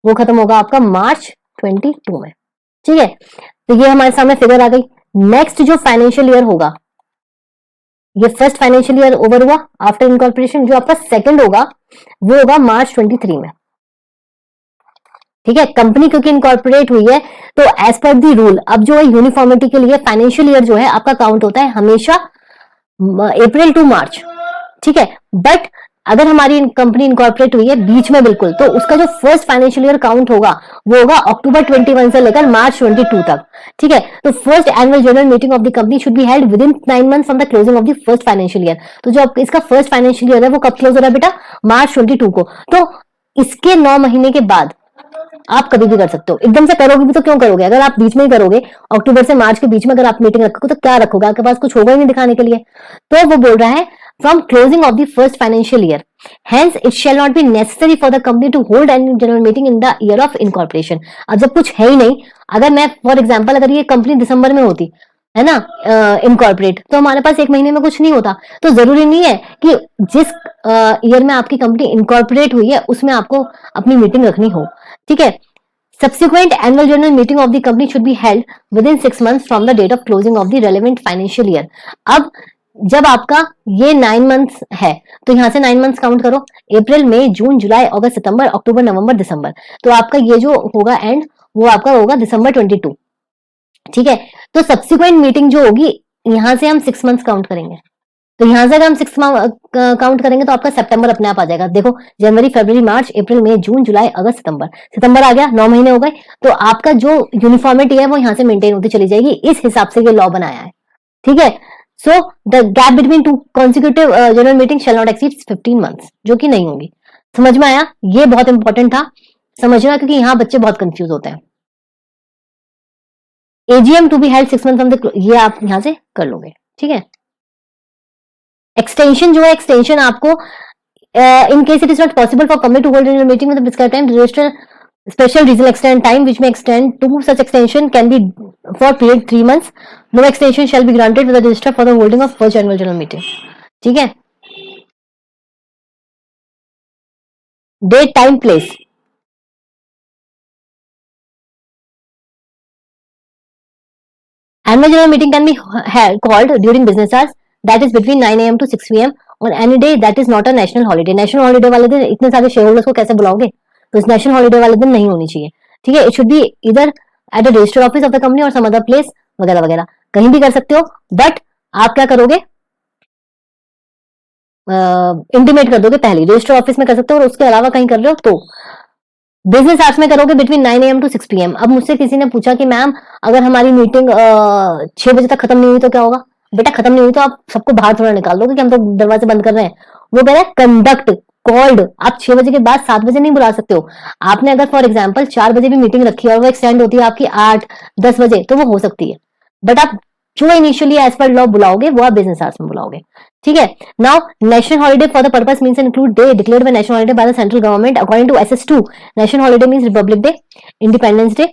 वो खत्म होगा आपका मार्च 22 में, ठीक है। तो ये हमारे सामने फिगर आ गई। नेक्स्ट जो फाइनेंशियल ईयर होगा, ये फर्स्ट फाइनेंशियल ईयर ओवर हुआ आफ्टर इनकॉर्पोरेशन, जो आपका सेकंड होगा वो होगा मार्च 23 में, ठीक है। कंपनी क्योंकि इनकॉर्पोरेट हुई है तो एज पर दी रूल अब जो है यूनिफॉर्मिटी के लिए फाइनेंशियल ईयर जो है आपका काउंट होता है हमेशा अप्रैल टू मार्च, ठीक है। बट अगर हमारी कंपनी इनकॉर्पोरेट हुई है बीच में बिल्कुल, तो उसका जो फर्स्ट फाइनेंशियल ईयर काउंट होगा वो होगा अक्टूबर 21 से लेकर मार्च 22 तक, ठीक है। तो first annual general meeting of the company should be held with in 9 months from the closing of the first financial year. तो जो इसका फर्स्ट फाइनेंशियल ईयर है वो कब क्लोज हो रहा है बेटा? मार्च 22 को। तो इसके 9 महीने के बाद आप कभी भी कर सकते हो। एकदम से करोगे भी तो क्यों करोगे? अगर आप बीच में ही करोगे, अक्टूबर से मार्च के बीच में अगर आप मीटिंग रखोगे तो क्या रखोगे? आपके पास कुछ होगा ही नहीं दिखाने के लिए। तो वो बोल रहा है from closing of the first financial year, hence it shall not be necessary for the company to hold annual general meeting in the year of incorporation. अब जब कुछ है ही नहीं, अगर मैं फॉर एग्जाम्पल अगर ये कंपनी दिसंबर में होती है ना इनकॉर्पोरेट, तो हमारे पास एक महीने में कुछ नहीं होता। तो जरूरी नहीं है कि जिस ईयर में आपकी कंपनी इनकॉर्पोरेट हुई है उसमें आपको अपनी मीटिंग रखनी हो, ठीक है। Subsequent annual general meeting of the company should be held within 6 months from the date of closing of the relevant financial year. अब जब आपका ये 9 मंथ्स है तो यहां से 9 मंथ्स काउंट करो, अप्रैल मई जून जुलाई अगस्त सितंबर अक्टूबर नवंबर दिसंबर, तो आपका ये जो होगा एंड वो आपका होगा दिसंबर 22, ठीक है। तो सब्सिक्वेंट मीटिंग जो होगी यहां से हम 6 मंथ्स काउंट करेंगे। तो यहां से अगर हम 6 काउंट करेंगे तो आपका सितंबर अपने आप आ जाएगा। देखो जनवरी फरवरी मार्च अप्रैल मई जून जुलाई अगस्त सितंबर, सितंबर आ गया, 9 महीने हो गए। तो आपका जो यूनिफॉर्मिटी है वो यहां से मेंटेन होती चली जाएगी। इस हिसाब से ये लॉ बनाया है, ठीक है। So the gap between two consecutive general meeting shall not exceed 15 months, जो कि नहीं होंगी। समझ में आया? ये बहुत इंपॉर्टेंट था समझना, क्योंकि यहाँ बच्चे बहुत कंफ्यूज होते हैं। AGM to be held 6 month from the, ये आप यहां से कर लोगे, ठीक है। एक्सटेंशन जो है, एक्सटेंशन आपको in case it is not possible for company to hold annual meeting with the prescribed time, register special reason extend time which may extend to such extension can be for period 3 months. No extension shall be granted with the registrar for the holding of first annual general meeting, ठीक है। Date time place, annual general meeting can be called during business hours, that is between 9 am to 6 pm on any day that is not a national holiday. national holiday वाले दिन इतने सारे share holders को कैसे बुलाओगे? तो इस national holiday वाले दिन नहीं होनी चाहिए, ठीक है। इट शुड बी इधर at the register office of the company और सम अदर प्लेस वगैरह वगैरह, कहीं भी कर सकते हो। बट आप क्या करोगे? इंटीमेट कर दोगे पहले, रजिस्टर ऑफिस में कर सकते हो और उसके अलावा कहीं कर रहे हो तो बिजनेस आवर्स में करोगे बिटवीन 9 am to 6 pm। अब मुझसे किसी ने पूछा कि मैम अगर हमारी मीटिंग 6 बजे तक खत्म नहीं हुई तो क्या होगा? बेटा खत्म नहीं हुई तो आप सबको बाहर थोड़ा निकाल दोगे कि हम तो दरवाजे बंद कर रहे हैं। वो कह रहा है कंडक्ट कॉल्ड, आप 6 बजे के बाद 7 बजे नहीं बुला सकते हो। आपने अगर फॉर एग्जाम्पल 4 बजे भी मीटिंग रखी है और वो एक्सटेंड होती है आपकी 8-10 बजे, तो वो हो सकती है। बट आप जो इनिशियली एज पर लॉ बुलाओगे वो आप बिजनेस आवर्स में बुलाओगे, ठीक है। Now national holiday for the purpose means include day declared by national holiday by the central government according to SS2। National holiday means republic day, independence day,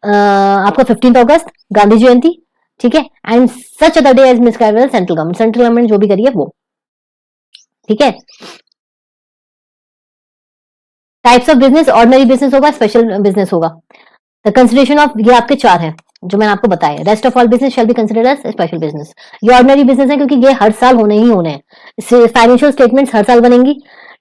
आपका 15 अगस्त, गांधी जयंती, ठीक है, and such other day as prescribed by central government. Central government जो भी करी है वो, ठीक है। Types of business, ordinary business होगा, स्पेशल बिजनेस होगा। द कंसिडरेशन ऑफ, ये आपके 4 है जो मैंने आपको बताया। Rest of all business shall be considered as special business. ये ऑर्डिनरी बिजनेस है क्योंकि ये हर साल होने ही होने हैं। फाइनेंशियल स्टेटमेंट्स हर साल बनेंगी,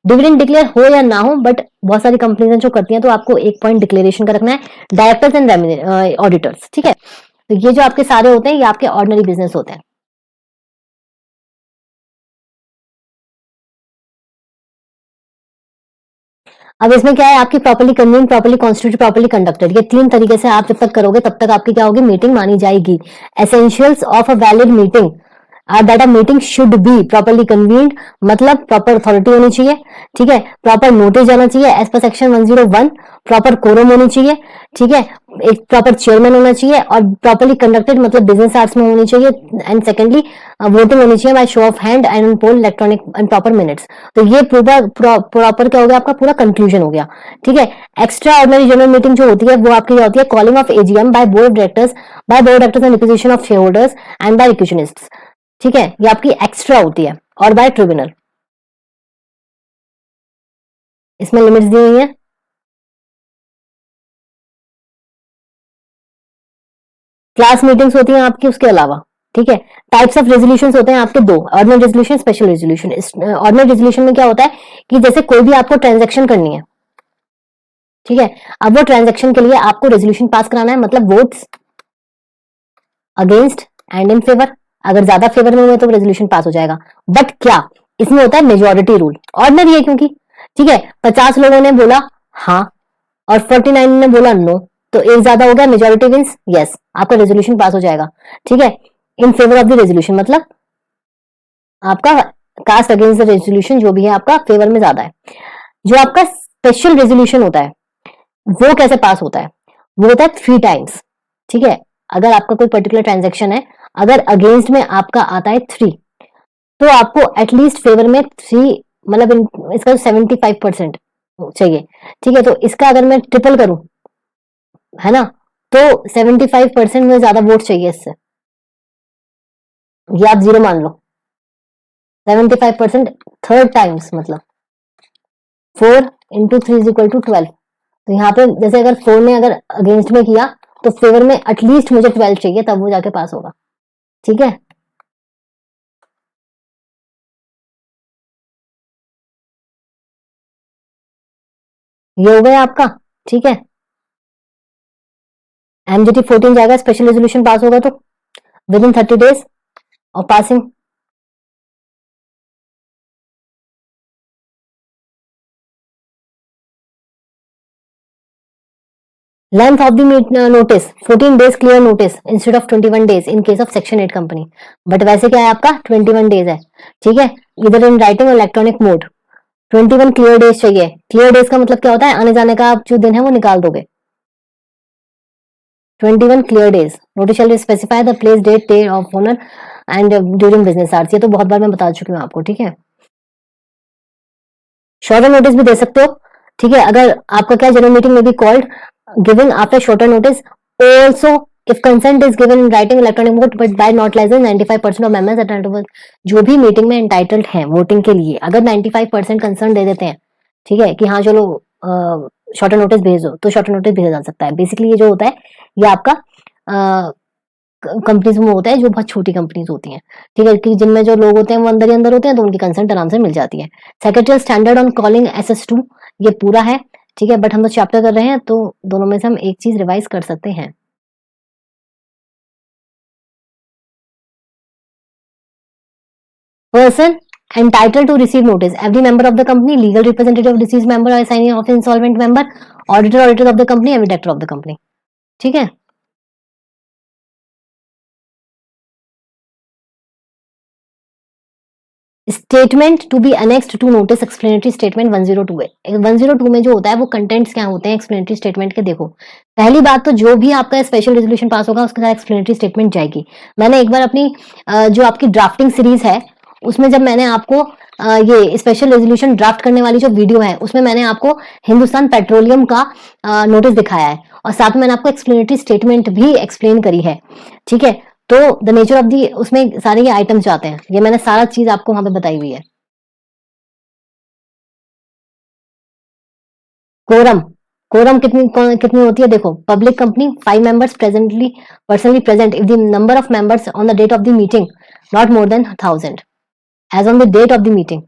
डिविडेंड डिक्लेयर हो या ना हो, बट बहुत सारी कंपनीज जो करती हैं तो आपको एक पॉइंट डिक्लेरेशन का रखना है, डायरेक्टर्स एंड ऑडिटर्स, ठीक है। तो ये जो आपके सारे होते हैं ये आपके ऑर्डिनरी बिजनेस होते हैं। अब इसमें क्या है, आपकी properly convene, properly constitute, properly conducted, ये 3 तरीके से आप जब तक करोगे तब तक आपकी क्या होगी, मीटिंग मानी जाएगी। Essentials of a valid meeting are that a meeting should be properly convened, मतलब प्रॉपर अथॉरिटी होनी चाहिए, ठीक है, प्रॉपर नोटिस जाना चाहिए as per section 101, proper quorum होनी चाहिए, ठीक है, एक प्रॉपर चेयरमैन होना चाहिए, और प्रॉपर्ली कंडक्टेड मतलब बिजनेस आवर्स में होनी चाहिए, एंड सेकेंडली वोटिंग होनी चाहिए by show of hand and poll, electronic and proper minutes. तो ये प्रॉपर क्या हो गया, आपका पूरा कंक्लूजन हो गया, ठीक है। एक्स्ट्रा ऑर्डिनरी जनरल मीटिंग जो होती है वो आपकी क्या होती है, calling of AGM by board of directors, and requisition of share holders and by requisitionists, ठीक है, ये आपकी एक्स्ट्रा होती है, और बाय ट्रिब्यूनल। इसमें लिमिट्स दी हुई है। क्लास मीटिंग्स होती हैं आपकी उसके अलावा, ठीक है। टाइप्स ऑफ रेजोल्यूशंस होते हैं आपके 2, ordinary resolution, special resolution. Ordinary resolution में क्या होता है कि जैसे कोई भी आपको ट्रांजैक्शन करनी है, ठीक है, अब वो ट्रांजैक्शन के लिए आपको रेजोल्यूशन पास कराना है, मतलब votes against and in favour, अगर ज्यादा फेवर में हुए तो रेजोल्यूशन पास हो जाएगा। बट क्या इसमें होता है, मेजोरिटी रूल, ऑर्डिनरी है क्योंकि, ठीक है, 50 लोगों ने बोला हाँ और 49 ने बोला नो, तो एक ज्यादा हो गया, मेजोरिटी विंस, यस, आपका रेजोल्यूशन पास हो जाएगा, ठीक है, इन फेवर ऑफ द रेजोल्यूशन, मतलब आपका कास्ट अगेंस्ट द रेजोल्यूशन जो भी है आपका फेवर में ज्यादा है। जो आपका स्पेशल रेजोल्यूशन होता है वो कैसे पास होता है, वो होता है 3 टाइम्स, ठीक है। अगर आपका कोई पर्टिकुलर ट्रांजेक्शन है, अगर अगेंस्ट में आपका आता है 3, तो आपको एटलीस्ट फेवर में 3, मतलब इसका 75% चाहिए, ठीक है। तो इसका अगर मैं ट्रिपल करूं, है ना, तो 75% में ज्यादा वोट चाहिए इससे, ये आप 0 मान लो। 75% 3rd टाइम्स, मतलब 4 into 3 is equal to 12। तो यहाँ पे जैसे अगर 4 ने अगर अगेंस्ट में किया तो फेवर में एटलीस्ट मुझे 12 चाहिए, तब वो जाके पास होगा, ठीक है। ये हो गया आपका, ठीक है। MGT 14 जाएगा, स्पेशल रेजोल्यूशन पास होगा तो with in 30 days of passing. Length of the notice 14 days clear notice instead of 21 days in case of section 8 company, but वैसे क्या है आपका 21 डेज है, ठीक है, इधर इन राइटिंग और इलेक्ट्रॉनिक मोड। 21 क्लियर डेज चाहिए। क्लियर डेज का मतलब क्या होता है, आने जाने का आप जो दिन है वो निकाल दोगे। 21 clear days. Notice shall specify the place, date, day of hour and during business hours. ये तो बहुत बार मैं बता चुकी हूँ आपको, ठीक है। शॉर्टर नोटिस भी दे सकते हो, ठीक है, अगर आपका क्या जनरल मीटिंग में be called given after shorter notice, also if consent is given in writing electronic mode but by not less then 95% of members entitled. जो भी मीटिंग में एंटाइटल्ड हैं वोटिंग के लिए, अगर 95% कंसर्न दे देते हैं, ठीक है, कि हाँ चलो शॉर्टर नोटिस भेज दो, तो शॉर्टर नोटिस भेजा जा सकता है। बेसिकली ये जो होता है ये आपका कंपनीज में होता है जो बहुत छोटी कंपनीज होती हैं, ठीक है, कि जिनमें जो लोग होते हैं वो अंदर ही अंदर होते हैं, तो उनकी कंसर्न आराम से मिल जाती है। Secretarial standard on calling SS2 ये पूरा है, ठीक है, बट हम तो चैप्टर कर रहे हैं तो दोनों में से हम एक चीज रिवाइज कर सकते हैं। Person entitled to receive notice, every member of the company, legal representative of deceased member or assignee of insolvent member, auditor of the company, every director of the company, ठीक है। Statement to be annexed to notice explanatory statement 102 है। 102 में जो होता है वो contents क्या होते हैं एक्सप्लेनेटरी स्टेटमेंट के, देखो पहली बात तो जो भी आपका स्पेशल रेजोल्यूशन पास होगा उसके साथ एक्सप्लेनेटरी स्टेटमेंट जाएगी। मैंने एक बार अपनी जो आपकी ड्राफ्टिंग सीरीज है उसमें जब मैंने आपको ये स्पेशल रेजोल्यूशन ड्राफ्ट करने वाली जो वीडियो है उसमें मैंने आपको हिंदुस्तान पेट्रोलियम का नोटिस दिखाया है और साथ में मैंने आपको एक्सप्लेनेटरी स्टेटमेंट भी एक्सप्लेन करी है, ठीक है। तो द नेचर ऑफ दी उसमें सारे ये आइटम्स जो आते हैं ये मैंने सारा चीज आपको वहां पे बताई हुई है। कोरम, कोरम कितनी होती है देखो, public company 5 members presently personally present if the number of members on the date of the meeting not more than 1000 as on the date of the meeting,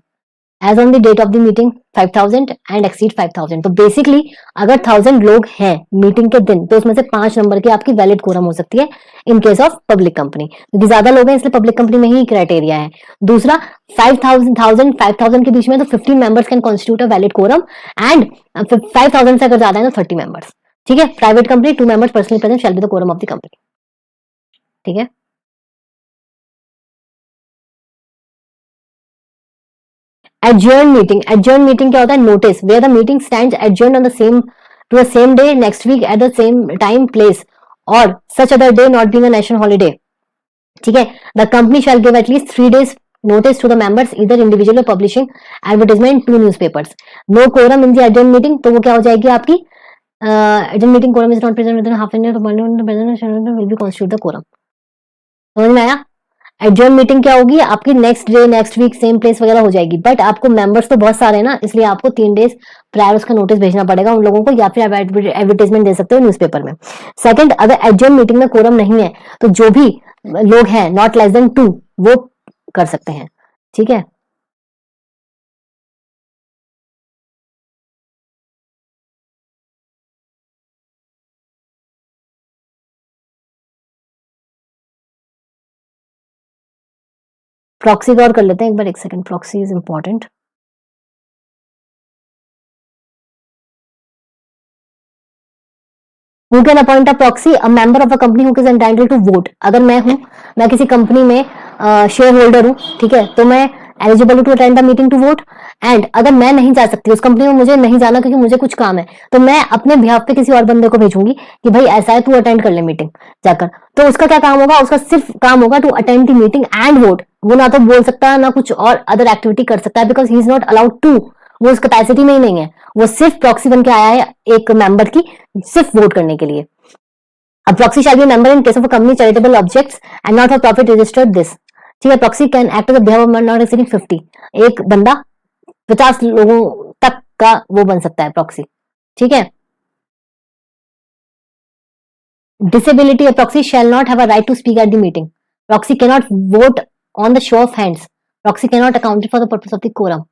as on the date of the meeting 5000 and exceed 5000। तो basically अगर 1000 लोग हैं meeting के दिन तो उसमें से 5 number की आपकी वैलिड कोरम हो सकती है इन केस ऑफ पब्लिक कंपनी, क्योंकि ज्यादा लोग हैं इसलिए पब्लिक कंपनी में ही क्राइटेरिया है। दूसरा 5000 के बीच में तो 15 members can constitute a valid quorum and 5000 से अगर ज्यादा है तो 30 मेंबर्स, ठीक है। Private company 2 members personally present shall be the quorum of the company, ठीक है। एडजर्न मीटिंग क्या होता है, notice where the meeting stands adjourn on the same to the same day next week at the same time place और such other day not being a national holiday, ठीक है। The company shall give at least 3 days notice to the members either individual or publishing advertisement to newspapers. No quorum in the adjourned meeting, तो वो क्या हो जाएगी आपकी adjourned meeting quorum is not present within half an hour तो present will be constitute the quorum। समझ में आया? एडजर्न मीटिंग क्या होगी आपकी, next day next week same place वगैरह हो जाएगी, बट आपको मेंबर्स तो बहुत सारे हैं ना, इसलिए आपको 3 days प्रायर उसका नोटिस भेजना पड़ेगा उन लोगों को, या फिर एडवर्टाइजमेंट दे सकते हो न्यूज़पेपर में। सेकंड, अगर एडजर्न मीटिंग में कोरम नहीं है तो जो भी लोग हैं नॉट लेस देन 2 वो कर सकते हैं, ठीक है। प्रॉक्सी का और कर लेते हैं एक बार, एक second, proxy is important. Who can appoint a proxy? A member of a company who is entitled to vote। अगर मैं किसी कंपनी में शेयर होल्डर हूँ, ठीक है, तो मैं eligible to attend the meeting to vote. एंड अगर मैं नहीं जा सकती उस कंपनी में, मुझे नहीं जाना क्योंकि मुझे कुछ काम है, तो मैं अपने बिहाफ पे किसी और बंदे को भेजूंगी कि भाई ऐसा है तू अटेंड कर ले मीटिंग जाकर। तो उसका क्या काम होगा, उसका सिर्फ काम होगा to attend the meeting and vote. वो ना तो बोल सकता है ना कुछ और अदर एक्टिविटी कर सकता है, because he is not allowed to, वो उस कैपेसिटी में ही नहीं है, वो सिर्फ प्रॉक्सी बन के आया है एक मेंबर की सिर्फ वोट करने के लिए। A proxy shall be a member in case of a company charitable objects and not for profit registered this, ठीक है। Proxy can act as a behalf of not exceeding 50, एक बंदा 50 लोगों तक का वो बन सकता है प्रॉक्सी, ठीक है। Disability, a proxy shall not have a right to speak at the meeting. Proxy cannot vote on the show of hands. Proxy cannot account for the purpose of the quorum.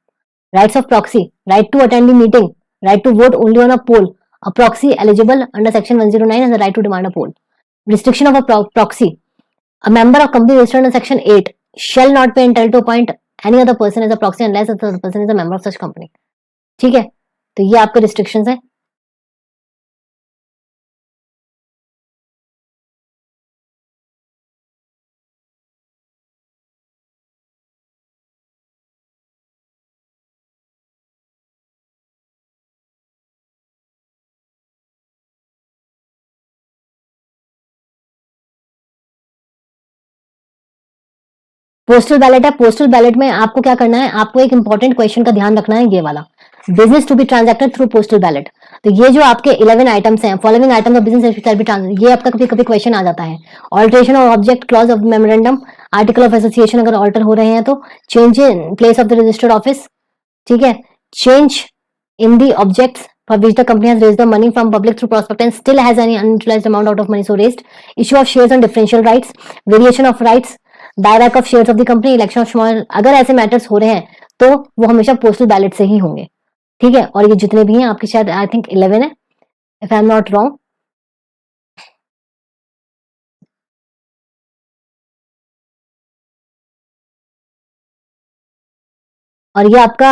Rights of proxy: right to attend the meeting, right to vote only on a poll. A proxy eligible under section 109 has the right to demand a poll. Restriction of a proxy: a member of company registered under section 8 shall not be entitled to appoint any other person as a proxy unless the person is a member of such company, ठीक है। तो ये आपके restrictions है। Postal ballot है, postal ballot में आपको क्या करना है, आपको एक इंपॉर्टेंट क्वेश्चन का ध्यान रखना है, ये वाला, business to be transacted through postal ballot. तो ये जो आपके 11 आइटम्स हैं, following items of business shall be transfer, ये आपका कभी कभी क्वेश्चन आ जाता है। Alteration of object clause of memorandum, article of association अगर ऑल्टर हो रहे हैं तो, change in place of the registered office, ठीक है, change in the objects for which the company has raised the money from public through prospect and still has any unutilized amount out of money so raised, issue of shares on differential rights, variation of rights, buyback of shares of the company, election of small, अगर ऐसे matters हो रहे हैं तो वो हमेशा postal ballot से ही होंगे, ठीक है। और ये जितने भी हैं आपके शायद आई थिंक 11 है if I am not wrong. और ये आपका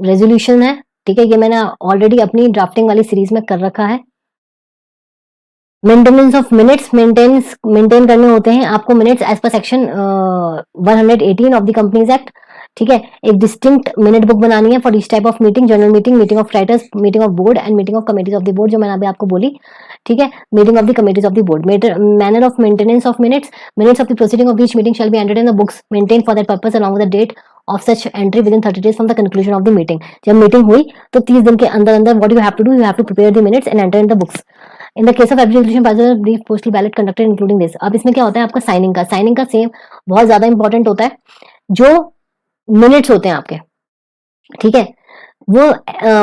रेजोल्यूशन है, ठीक है, ये मैंने ऑलरेडी अपनी ड्राफ्टिंग वाली सीरीज में कर रखा है। मेंटेनेंस ऑफ मिनट्स, मेंटेन करने होते हैं आपको minutes as per section 118 of the companies act. ठीक है। एक डिस्टिंक्ट मिनट बुक बनानी है for each type of meeting, general meeting, meeting of creditors, meeting of board and meeting of committees of the board, जो मैंने अभी आपको बोली। ठीक है, meeting of the committees of the board. Manner of maintenance of minutes of the proceeding of each meeting shall be entered in the books maintain for that purpose along with the date of such entry within 30 days from the conclusion of the meeting. जब meeting हुई तो 30 दिन के अंदर अंदर what you have to do, you have to prepare the minutes and enter in the books. In the case of every resolution pass brief postal ballot conducted including this. अब इसमें क्या होता है आपका साइनिंग का सेम बहुत ज्यादा important होता है। जो मिनट्स होते हैं आपके, ठीक है, वो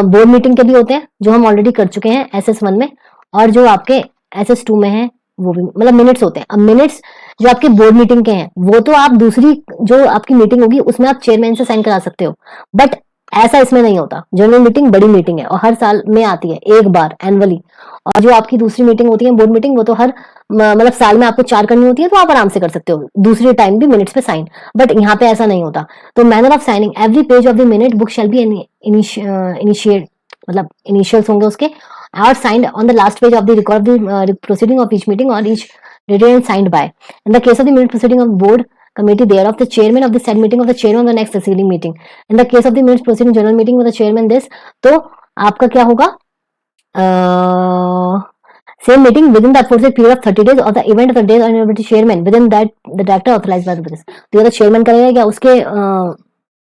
बोर्ड मीटिंग के भी होते हैं जो हम ऑलरेडी कर चुके हैं SS1 में, और जो आपके SS2 में है वो भी मतलब मिनट्स होते हैं। अब मिनट्स जो आपके बोर्ड मीटिंग के हैं वो तो आप दूसरी जो आपकी मीटिंग होगी उसमें आप चेयरमैन से साइन करा सकते हो, बट ऐसा इसमें नहीं होता। जनरल मीटिंग बड़ी मीटिंग है और हर साल में आती है एक बार एनुअली, और जो आपकी दूसरी मीटिंग होती है बोर्ड मीटिंग वो तो हर मतलब साल में आपको 4 करनी होती है, तो आप आराम से कर सकते हो दूसरे टाइम भी मिनट्स पे साइन, बट यहाँ पे ऐसा नहीं होता। तो manner of signing, every page of the minute book shall be initiate मतलब इनिशियल्स होंगे उसके, और signed on the last page of the record of the proceeding of each meeting और each written and signed by. In the case of the minute proceeding of board committee thereof, the chairman of the said meeting of the chairman of the next succeeding meeting. In the case of the minutes proceeding general meeting with the chairman this, तो आपका क्या होगा, same meeting within the aforesaid period of 30 days of the event of the day of the chairman within that the director authorized by the business. तो ये तो chairman करेगा या उसके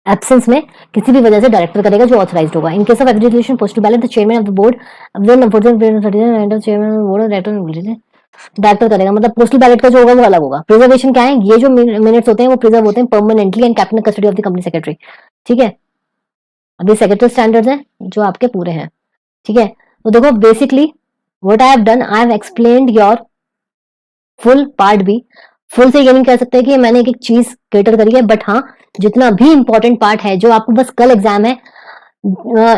एब्सेंस में किसी भी वजह से डायरेक्टर करेगा जो ऑथराइज्ड होगा। इन case of every resolution postal ballot the chairman of the board with aforesaid period of 30 days and the chairman of the board director करेगा। मतलब पोस्टल बैलेट का जो होगा वो अलग होगा। प्रिजर्वेशन क्या है, ये जो मिनट्स होते हैं वो प्रिजर्व होते हैं permanently and captain custody of the company secretary. ठीक है, अभी सेक्रेटरी स्टैंडर्ड्स हैं जो आपके पूरे हैं। ठीक है, तो देखो basically what I have done, I have explained your full part B. Full से ये नहीं कह सकते कि मैंने एक एक चीज कैटर करी है, बट हाँ जितना भी इंपॉर्टेंट पार्ट है जो आपको बस कल एग्जाम है,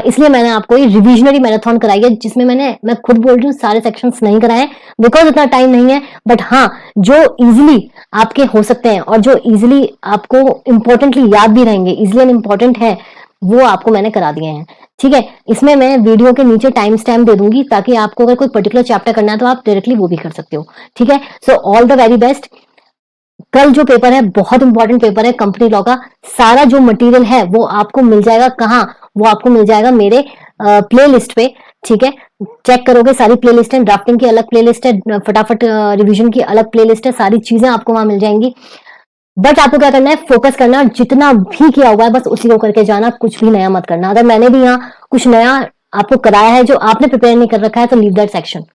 इसलिए मैंने आपको ये रिविजनरी मैराथन कराई है, जिसमें मैं खुद बोल रही हूँ सारे सेक्शंस नहीं कराए बिकॉज इतना टाइम नहीं है, बट हाँ जो इजीली आपके हो सकते हैं और जो इजीली आपको इंपॉर्टेंटली याद भी रहेंगे, इजीली एंड इंपॉर्टेंट है, वो आपको मैंने करा दिए हैं। ठीक है, इसमें मैं वीडियो के नीचे टाइम स्टैम्प दे दूंगी ताकि आपको अगर कोई पर्टिकुलर चैप्टर करना है तो आप डायरेक्टली वो भी कर सकते हो। ठीक है, so all the very best. कल जो पेपर है बहुत इंपॉर्टेंट पेपर है कंपनी लॉ का। सारा जो मटेरियल है वो आपको मिल जाएगा कहाँ, वो आपको मिल जाएगा मेरे प्ले लिस्ट पे। ठीक है, चेक करोगे सारी प्ले लिस्ट है, ड्राफ्टिंग की अलग प्ले लिस्ट है, फटाफट रिवीजन की अलग प्ले लिस्ट है, सारी चीजें आपको वहां मिल जाएंगी। बट आपको क्या करना है, फोकस करना, जितना भी किया हुआ है बस उसी को करके जाना, कुछ भी नया मत करना। अगर मैंने भी यहाँ कुछ नया आपको कराया है जो आपने प्रिपेयर नहीं कर रखा है तो लीव दैट सेक्शन।